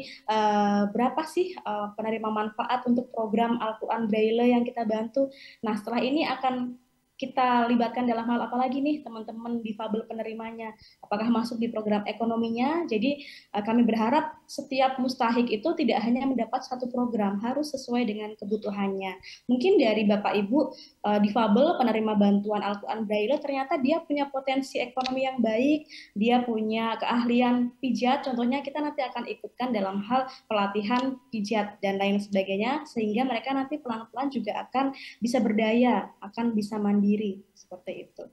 berapa sih penerima manfaat untuk program Al-Quran Braille yang kita bantu. Nah, setelah ini akan kita libatkan dalam hal apa lagi nih teman-teman difabel penerimanya, apakah masuk di program ekonominya. Jadi kami berharap setiap mustahik itu tidak hanya mendapat satu program, harus sesuai dengan kebutuhannya. Mungkin dari Bapak Ibu difabel penerima bantuan Al-Quran Braille ternyata dia punya potensi ekonomi yang baik, dia punya keahlian pijat, contohnya kita nanti akan ikutkan dalam hal pelatihan pijat dan lain sebagainya, sehingga mereka nanti pelan-pelan juga akan bisa berdaya, akan bisa mandiri, seperti itu.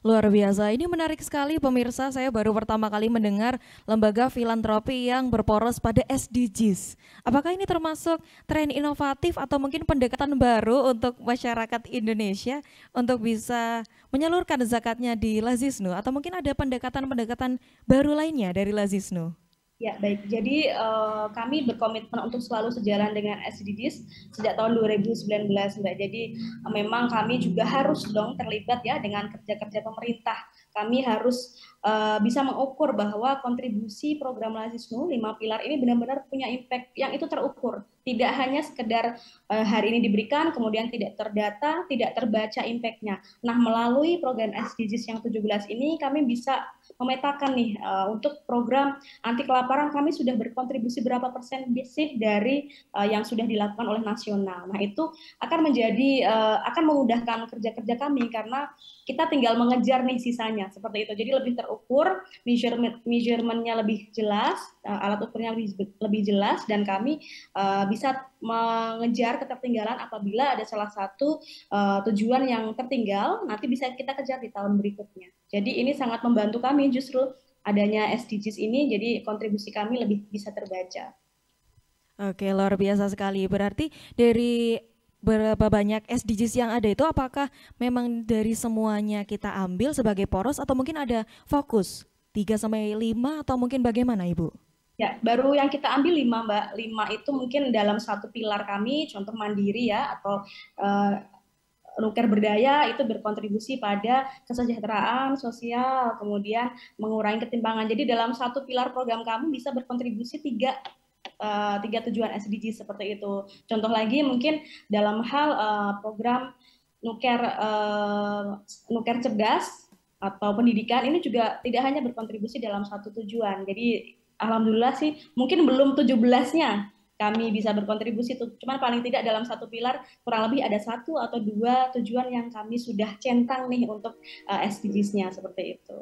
Luar biasa, ini menarik sekali pemirsa. Saya baru pertama kali mendengar lembaga filantropi yang berporos pada SDGs. Apakah ini termasuk tren inovatif atau mungkin pendekatan baru untuk masyarakat Indonesia untuk bisa menyalurkan zakatnya di Lazisnu? Atau mungkin ada pendekatan-pendekatan baru lainnya dari Lazisnu? Ya, baik. Jadi kami berkomitmen untuk selalu sejalan dengan SDGs sejak tahun 2019, Mbak. Jadi memang kami juga harus dong terlibat ya dengan kerja-kerja pemerintah. Kami harus bisa mengukur bahwa kontribusi program Lazisnu 5 pilar ini benar-benar punya impact yang itu terukur. Tidak hanya sekedar hari ini diberikan, kemudian tidak terdata, tidak terbaca impact-nya. Nah, melalui program SDGs yang 17 ini kami bisa memetakan nih untuk program anti kelaparan kami sudah berkontribusi berapa persen sih dari yang sudah dilakukan oleh nasional. Nah, itu akan menjadi akan memudahkan kerja-kerja kami karena kita tinggal mengejar nih sisanya seperti itu. Jadi lebih terukur, measurement-nya lebih jelas, alat ukurnya lebih jelas, dan kami bisa mengejar ketertinggalan apabila ada salah satu tujuan yang tertinggal, nanti bisa kita kejar di tahun berikutnya. Jadi ini sangat membantu kami justru adanya SDGs ini, jadi kontribusi kami lebih bisa terbaca. Oke, luar biasa sekali. Berarti dari berapa banyak SDGs yang ada itu apakah memang dari semuanya kita ambil sebagai poros atau mungkin ada fokus 3-5 atau mungkin bagaimana Ibu? Ya, baru yang kita ambil 5, Mbak. 5 itu mungkin dalam satu pilar kami, contoh mandiri ya, atau Nuker Berdaya itu berkontribusi pada kesejahteraan sosial, kemudian mengurangi ketimpangan. Jadi dalam satu pilar program kami bisa berkontribusi tiga tujuan SDG seperti itu. Contoh lagi mungkin dalam hal program Nuker Cerdas atau pendidikan, ini juga tidak hanya berkontribusi dalam satu tujuan. Jadi alhamdulillah sih mungkin belum 17-nya kami bisa berkontribusi, cuman paling tidak dalam satu pilar kurang lebih ada 1 atau 2 tujuan yang kami sudah centang nih untuk SDGs-nya seperti itu.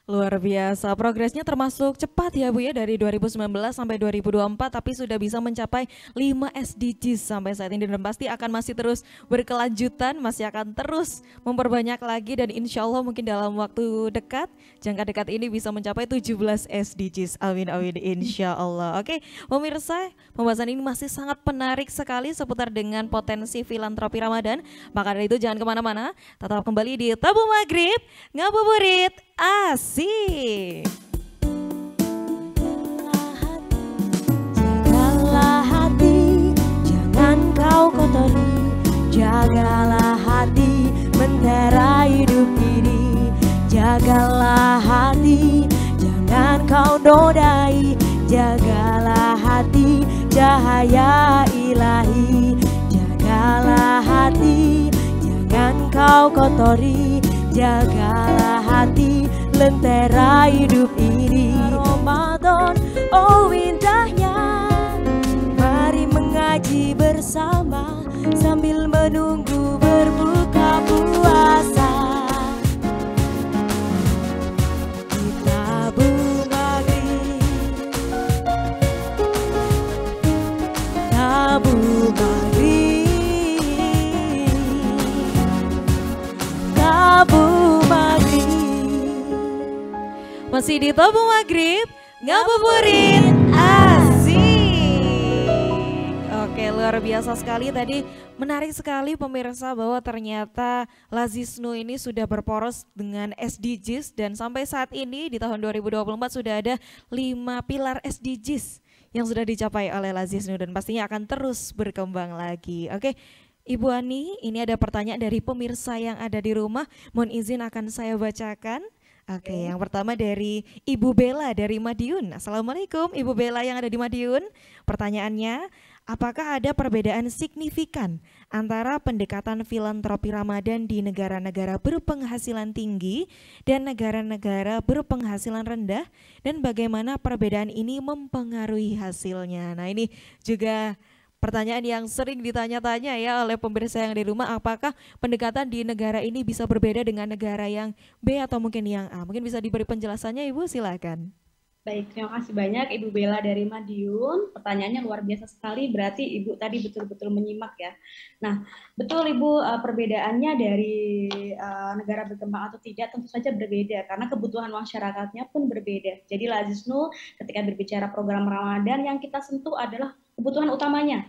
Luar biasa, progresnya termasuk cepat ya Bu ya, dari 2019 sampai 2024 tapi sudah bisa mencapai 5 SDGs sampai saat ini, dan pasti akan masih terus berkelanjutan, masih akan terus memperbanyak lagi, dan insya Allah mungkin dalam waktu dekat, jangka dekat ini bisa mencapai 17 SDGs. Amin amin insya Allah. Oke pemirsa, pembahasan ini masih sangat menarik sekali seputar dengan potensi filantropi Ramadan. Maka dari itu jangan kemana-mana, tetap kembali di Tabung Maghrib Ngabuburit Asik. Jagalah hati, jangan kau kotori. Jagalah hati, mentera hidup ini. Jagalah hati, jangan kau nodai. Jagalah hati, cahaya ilahi. Jagalah hati, jangan kau kotori. Jagalah hati, lentera hidup ini. Ramadan, oh indahnya, mari mengaji bersama sambil menunggu berbuka puasa. Kita Maghrib, Tabung Maghrib, Tabung Maghrib. Masih di Tabung Maghrib Ngabuburit Asik. Oke, luar biasa sekali tadi, menarik sekali pemirsa bahwa ternyata Lazisnu ini sudah berporos dengan SDGs, dan sampai saat ini di tahun 2024 sudah ada 5 pilar SDGs yang sudah dicapai oleh Lazisnu, dan pastinya akan terus berkembang lagi. Oke Ibu Ani, ini ada pertanyaan dari pemirsa yang ada di rumah, mohon izin akan saya bacakan. Oke, yang pertama dari Ibu Bella dari Madiun. Assalamualaikum Ibu Bella yang ada di Madiun. Pertanyaannya, apakah ada perbedaan signifikan antara pendekatan filantropi Ramadan di negara-negara berpenghasilan tinggi dan negara-negara berpenghasilan rendah, dan bagaimana perbedaan ini mempengaruhi hasilnya? Nah, ini juga pertanyaan yang sering ditanya-tanya ya oleh pemirsa yang di rumah, apakah pendekatan di negara ini bisa berbeda dengan negara yang B atau mungkin yang A? Mungkin bisa diberi penjelasannya Ibu, silakan. Baik, terima kasih banyak Ibu Bella dari Madiun. Pertanyaannya luar biasa sekali, berarti Ibu tadi betul-betul menyimak ya. Nah, betul Ibu, perbedaannya dari negara berkembang atau tidak tentu saja berbeda, karena kebutuhan masyarakatnya pun berbeda. Jadi Lazisnu ketika berbicara program Ramadan, yang kita sentuh adalah kebutuhan utamanya.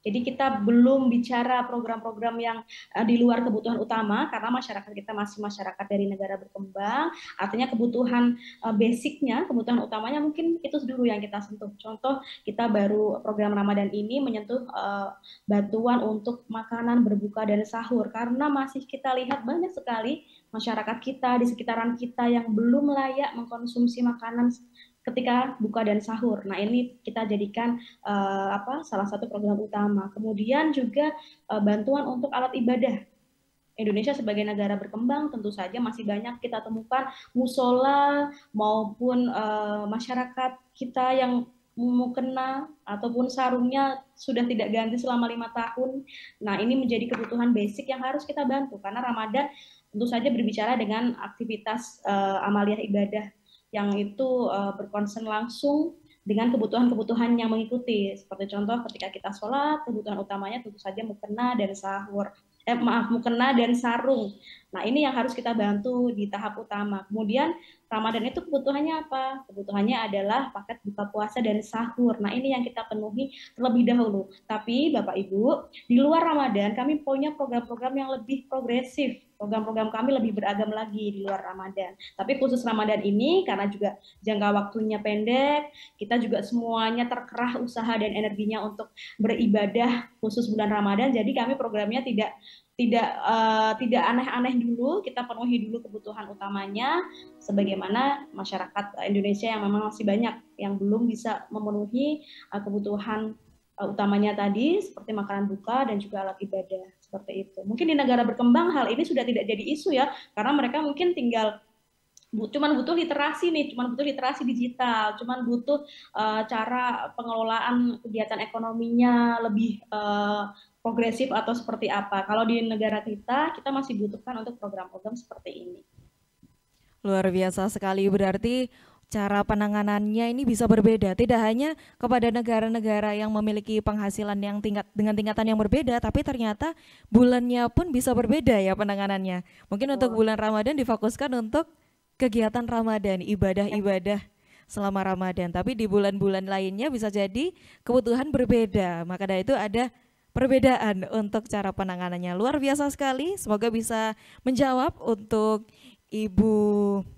Jadi kita belum bicara program-program yang di luar kebutuhan utama, karena masyarakat kita masih masyarakat dari negara berkembang, artinya kebutuhan basicnya, kebutuhan utamanya mungkin itu dulu yang kita sentuh. Contoh, kita baru program Ramadan ini menyentuh bantuan untuk makanan berbuka dan sahur, karena masih kita lihat banyak sekali masyarakat kita di sekitaran kita yang belum layak mengkonsumsi makanan ketika buka dan sahur. Nah, ini kita jadikan salah satu program utama. Kemudian juga bantuan untuk alat ibadah. Indonesia sebagai negara berkembang tentu saja masih banyak kita temukan musola maupun masyarakat kita yang mukena ataupun sarungnya sudah tidak ganti selama 5 tahun. Nah, ini menjadi kebutuhan basic yang harus kita bantu, karena Ramadan tentu saja berbicara dengan aktivitas amaliyah ibadah yang itu berkonsen langsung dengan kebutuhan-kebutuhan yang mengikuti. Seperti contoh ketika kita sholat, kebutuhan utamanya tentu saja mukena dan sahur. Mukena dan sarung. Nah, ini yang harus kita bantu di tahap utama. Kemudian Ramadan itu kebutuhannya apa? Kebutuhannya adalah paket buka puasa dan sahur. Nah, ini yang kita penuhi terlebih dahulu. Tapi Bapak Ibu, di luar Ramadan kami punya program-program yang lebih progresif. Program-program kami lebih beragam lagi di luar Ramadan. Tapi khusus Ramadan ini, karena juga jangka waktunya pendek, kita juga semuanya terkerah usaha dan energinya untuk beribadah khusus bulan Ramadan. Jadi kami programnya tidak aneh-aneh dulu, kita penuhi dulu kebutuhan utamanya, sebagaimana masyarakat Indonesia yang memang masih banyak yang belum bisa memenuhi kebutuhan utamanya tadi, seperti makanan buka dan juga alat ibadah, seperti itu. Mungkin di negara berkembang hal ini sudah tidak jadi isu ya, karena mereka mungkin tinggal cuman butuh literasi nih, cuman butuh literasi digital, cuman butuh cara pengelolaan kegiatan ekonominya lebih progresif atau seperti apa. Kalau di negara kita masih butuhkan untuk program-program seperti ini. Luar biasa sekali, berarti cara penanganannya ini bisa berbeda. Tidak hanya kepada negara-negara yang memiliki penghasilan yang dengan tingkatan yang berbeda, tapi ternyata bulannya pun bisa berbeda ya penanganannya. Mungkin untuk bulan Ramadan difokuskan untuk kegiatan Ramadan, ibadah-ibadah selama Ramadan. Tapi di bulan-bulan lainnya bisa jadi kebutuhan berbeda. Maka dari itu ada perbedaan untuk cara penanganannya. Luar biasa sekali, semoga bisa menjawab untuk Ibu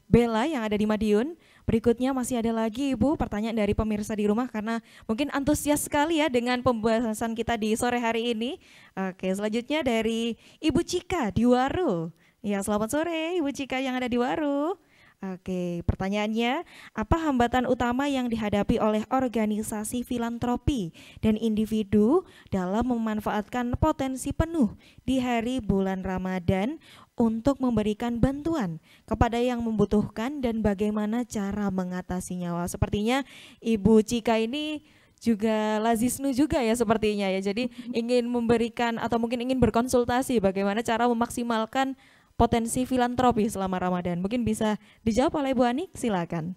Bella yang ada di Madiun. Berikutnya masih ada lagi Ibu pertanyaan dari pemirsa di rumah, karena mungkin antusias sekali ya dengan pembahasan kita di sore hari ini. Oke, selanjutnya dari Ibu Cika di Waru. Ya, selamat sore Ibu Cika yang ada di Waru. Oke, pertanyaannya, apa hambatan utama yang dihadapi oleh organisasi filantropi dan individu dalam memanfaatkan potensi penuh di hari bulan Ramadan untuk memberikan bantuan kepada yang membutuhkan dan bagaimana cara mengatasinya? Wah, sepertinya Ibu Cika ini juga Lazisnu juga ya sepertinya ya. Jadi ingin memberikan atau mungkin ingin berkonsultasi bagaimana cara memaksimalkan potensi filantropi selama Ramadan. Mungkin bisa dijawab oleh Bu Anik, silakan.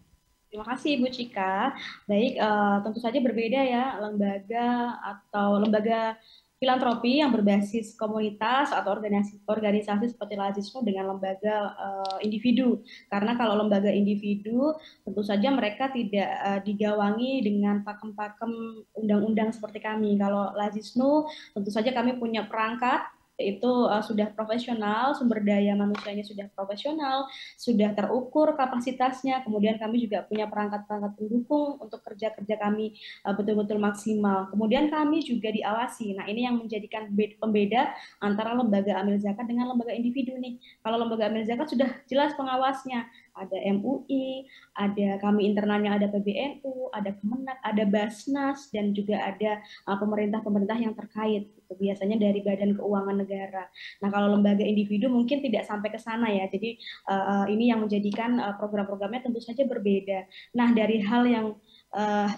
Terima kasih Ibu Cika. Baik, tentu saja berbeda ya lembaga filantropi yang berbasis komunitas atau organisasi seperti Lazisnu dengan lembaga individu. Karena kalau lembaga individu tentu saja mereka tidak digawangi dengan pakem-pakem undang-undang seperti kami. Kalau Lazisnu tentu saja kami punya perangkat itu sudah profesional, sumber daya manusianya sudah profesional, sudah terukur kapasitasnya, kemudian kami juga punya perangkat-perangkat pendukung untuk kerja-kerja kami betul-betul maksimal. Kemudian kami juga diawasi. Nah, ini yang menjadikan pembeda antara lembaga amil zakat dengan lembaga individu nih. Kalau lembaga amil zakat sudah jelas pengawasnya, ada MUI, ada kami internalnya ada PBNU, ada Kemenak, ada Basnas, dan juga ada pemerintah-pemerintah yang terkait. Itu biasanya dari Badan Keuangan Negara. Nah, kalau lembaga individu mungkin tidak sampai ke sana ya. Jadi ini yang menjadikan program-programnya tentu saja berbeda. Nah, dari hal yang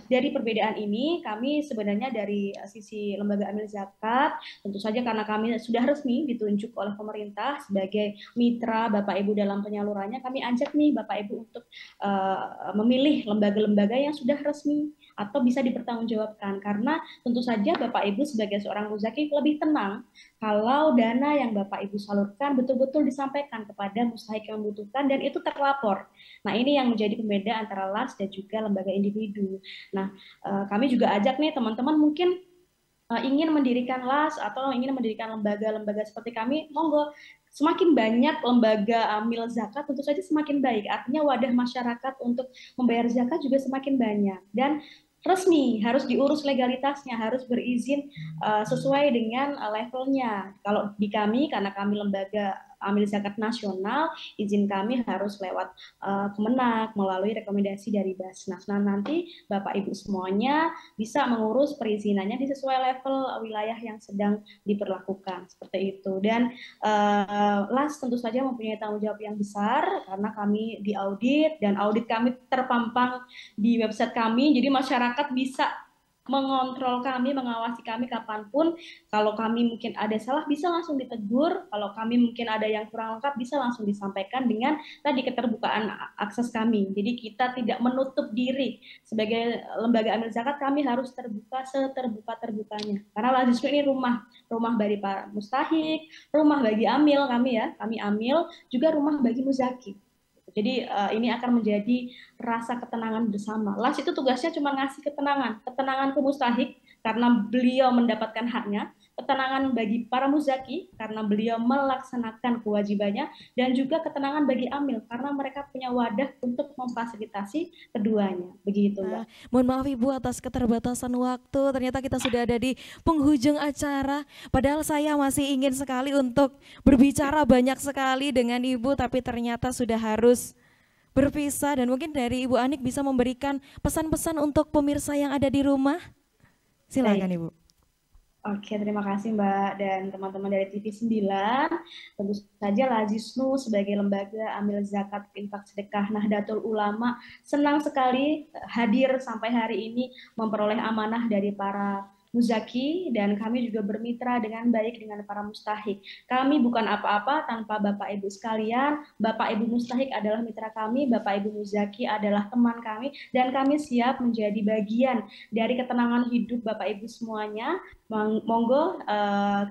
dari perbedaan ini, kami sebenarnya dari sisi Lembaga Amil Zakat, tentu saja karena kami sudah resmi ditunjuk oleh pemerintah sebagai mitra Bapak Ibu dalam penyalurannya, kami ajak nih Bapak Ibu untuk memilih lembaga-lembaga yang sudah resmi atau bisa dipertanggungjawabkan, karena tentu saja Bapak Ibu sebagai seorang muzaki lebih tenang kalau dana yang Bapak Ibu salurkan betul-betul disampaikan kepada mustahik yang membutuhkan dan itu terlapor. Nah, ini yang menjadi pembeda antara LAS dan juga lembaga individu. Nah, kami juga ajak nih teman-teman mungkin ingin mendirikan LAS atau ingin mendirikan lembaga-lembaga seperti kami, monggo. Semakin banyak lembaga amil zakat tentu saja semakin baik. Artinya wadah masyarakat untuk membayar zakat juga semakin banyak. Dan resmi, harus diurus legalitasnya, harus berizin sesuai dengan levelnya. Kalau di kami, karena kami lembaga amil zakat nasional, izin kami harus lewat Kemenak melalui rekomendasi dari Basnas. Nah, nanti Bapak Ibu semuanya bisa mengurus perizinannya di sesuai level wilayah yang sedang diperlakukan seperti itu. Dan LAS tentu saja mempunyai tanggung jawab yang besar karena kami diaudit dan audit kami terpampang di website kami. Jadi masyarakat bisa mengontrol kami, mengawasi kami kapanpun. Kalau kami mungkin ada salah bisa langsung ditegur, kalau kami mungkin ada yang kurang lengkap bisa langsung disampaikan dengan tadi keterbukaan akses kami. Jadi kita tidak menutup diri sebagai lembaga amil zakat, kami harus terbuka seterbuka-terbukanya. Karena Lazisnu ini rumah bagi para mustahik, rumah bagi amil kami ya, kami amil, juga rumah bagi muzaki. Jadi ini akan menjadi rasa ketenangan bersama. LAS itu tugasnya cuma ngasih ketenangan ke mustahik karena beliau mendapatkan haknya, ketenangan bagi para muzaki karena beliau melaksanakan kewajibannya, dan juga ketenangan bagi amil karena mereka punya wadah untuk memfasilitasi keduanya. Begitu, Mbak. Mohon maaf Ibu atas keterbatasan waktu, ternyata kita sudah ada di penghujung acara. Padahal saya masih ingin sekali untuk berbicara banyak sekali dengan Ibu, tapi ternyata sudah harus berpisah. Dan mungkin dari Ibu Anik bisa memberikan pesan-pesan untuk pemirsa yang ada di rumah. Silakan Ibu. Oke, terima kasih Mbak dan teman-teman dari TV 9. Tentu saja Lazisnu sebagai lembaga amil zakat infak sedekah Nahdlatul Ulama senang sekali hadir sampai hari ini memperoleh amanah dari para muzaki, dan kami juga bermitra dengan baik dengan para mustahik. Kami bukan apa-apa tanpa Bapak Ibu sekalian. Bapak Ibu mustahik adalah mitra kami, Bapak Ibu muzaki adalah teman kami, dan kami siap menjadi bagian dari ketenangan hidup Bapak Ibu semuanya. Monggo,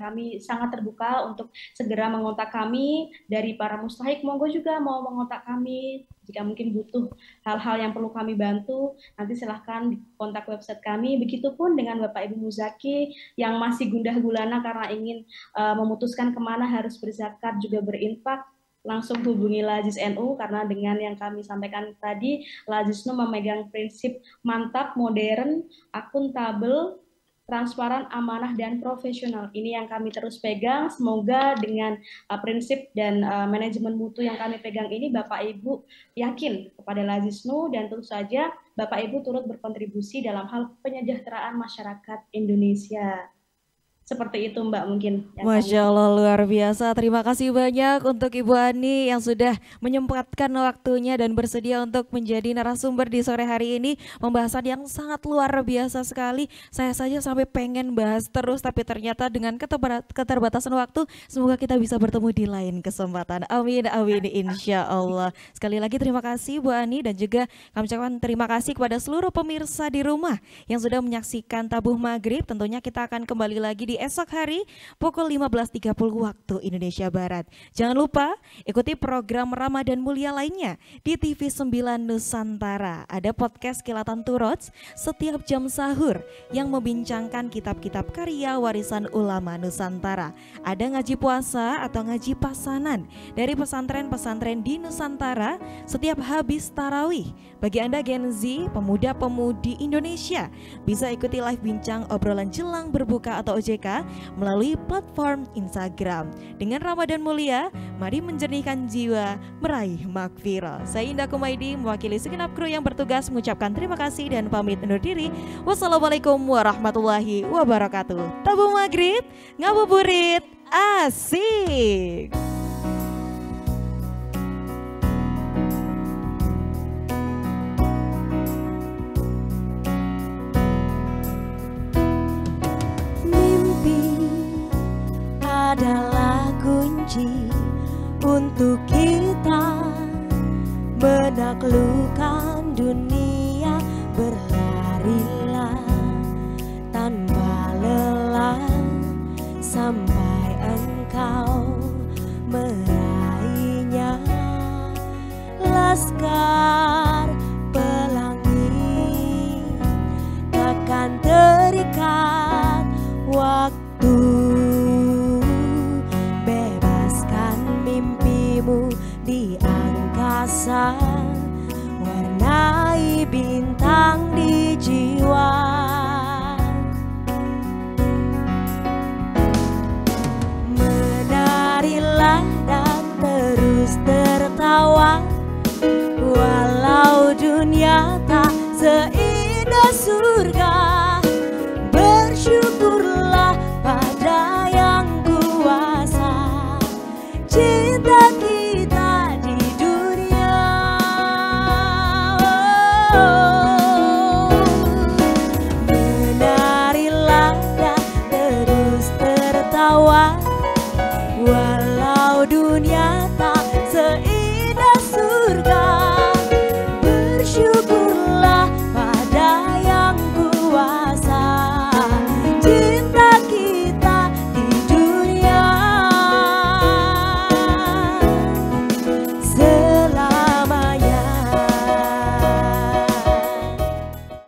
kami sangat terbuka untuk segera mengontak kami. Dari para mustahik, monggo juga mau mengontak kami jika mungkin butuh hal-hal yang perlu kami bantu. Nanti silahkan kontak website kami. Begitupun dengan Bapak Ibu muzaki yang masih gundah gulana karena ingin memutuskan kemana harus berzakat juga berinfak, langsung hubungi Lazis NU, karena dengan yang kami sampaikan tadi, Lazisnu memegang prinsip mantap, modern, akuntabel, transparan, amanah, dan profesional. Ini yang kami terus pegang. Semoga dengan prinsip dan manajemen mutu yang kami pegang ini, Bapak Ibu yakin kepada Lazisnu, dan tentu saja Bapak Ibu turut berkontribusi dalam hal penyejahteraan masyarakat Indonesia. Seperti itu Mbak mungkin. Masya Allah, luar biasa. Terima kasih banyak untuk Ibu Ani yang sudah menyempatkan waktunya dan bersedia untuk menjadi narasumber di sore hari ini. Pembahasan yang sangat luar biasa sekali. Saya saja sampai pengen bahas terus, tapi ternyata dengan keterbatasan waktu, semoga kita bisa bertemu di lain kesempatan. Amin, amin, insya Allah. Sekali lagi terima kasih Bu Ani, dan juga kami ucapkan terima kasih kepada seluruh pemirsa di rumah yang sudah menyaksikan Tabuh Maghrib. Tentunya kita akan kembali lagi di esok hari pukul 15.30 waktu Indonesia Barat. Jangan lupa ikuti program Ramadan Mulia lainnya di TV 9 Nusantara. Ada podcast Kilatan Turots setiap jam sahur yang membincangkan kitab-kitab karya warisan ulama Nusantara. Ada ngaji puasa atau ngaji pasanan dari pesantren-pesantren di Nusantara setiap habis tarawih. Bagi Anda Gen Z, pemuda-pemudi Indonesia, bisa ikuti live bincang obrolan jelang berbuka atau OJK melalui platform Instagram. Dengan Ramadan Mulia, mari menjernihkan jiwa, meraih makfirah. Saya Indah Kumaidi, mewakili segenap kru yang bertugas mengucapkan terima kasih dan pamit undur diri. Wassalamualaikum warahmatullahi wabarakatuh. Tabuh Maghrib, ngabuburit, asik. untuk kita menaklukkan dunia. Berlarilah tanpa lelah sampai engkau meraihnya. Laskar pelangi takkan terikat waktu. Bebaskan mimpimu di angkasa, warnai bintang di jiwa. Menarilah dan terus tertawa, walau dunia tak seindah surga. Bersyukurlah pada yang kuasa, cinta kita di dunia. Menarilah dan terus tertawa,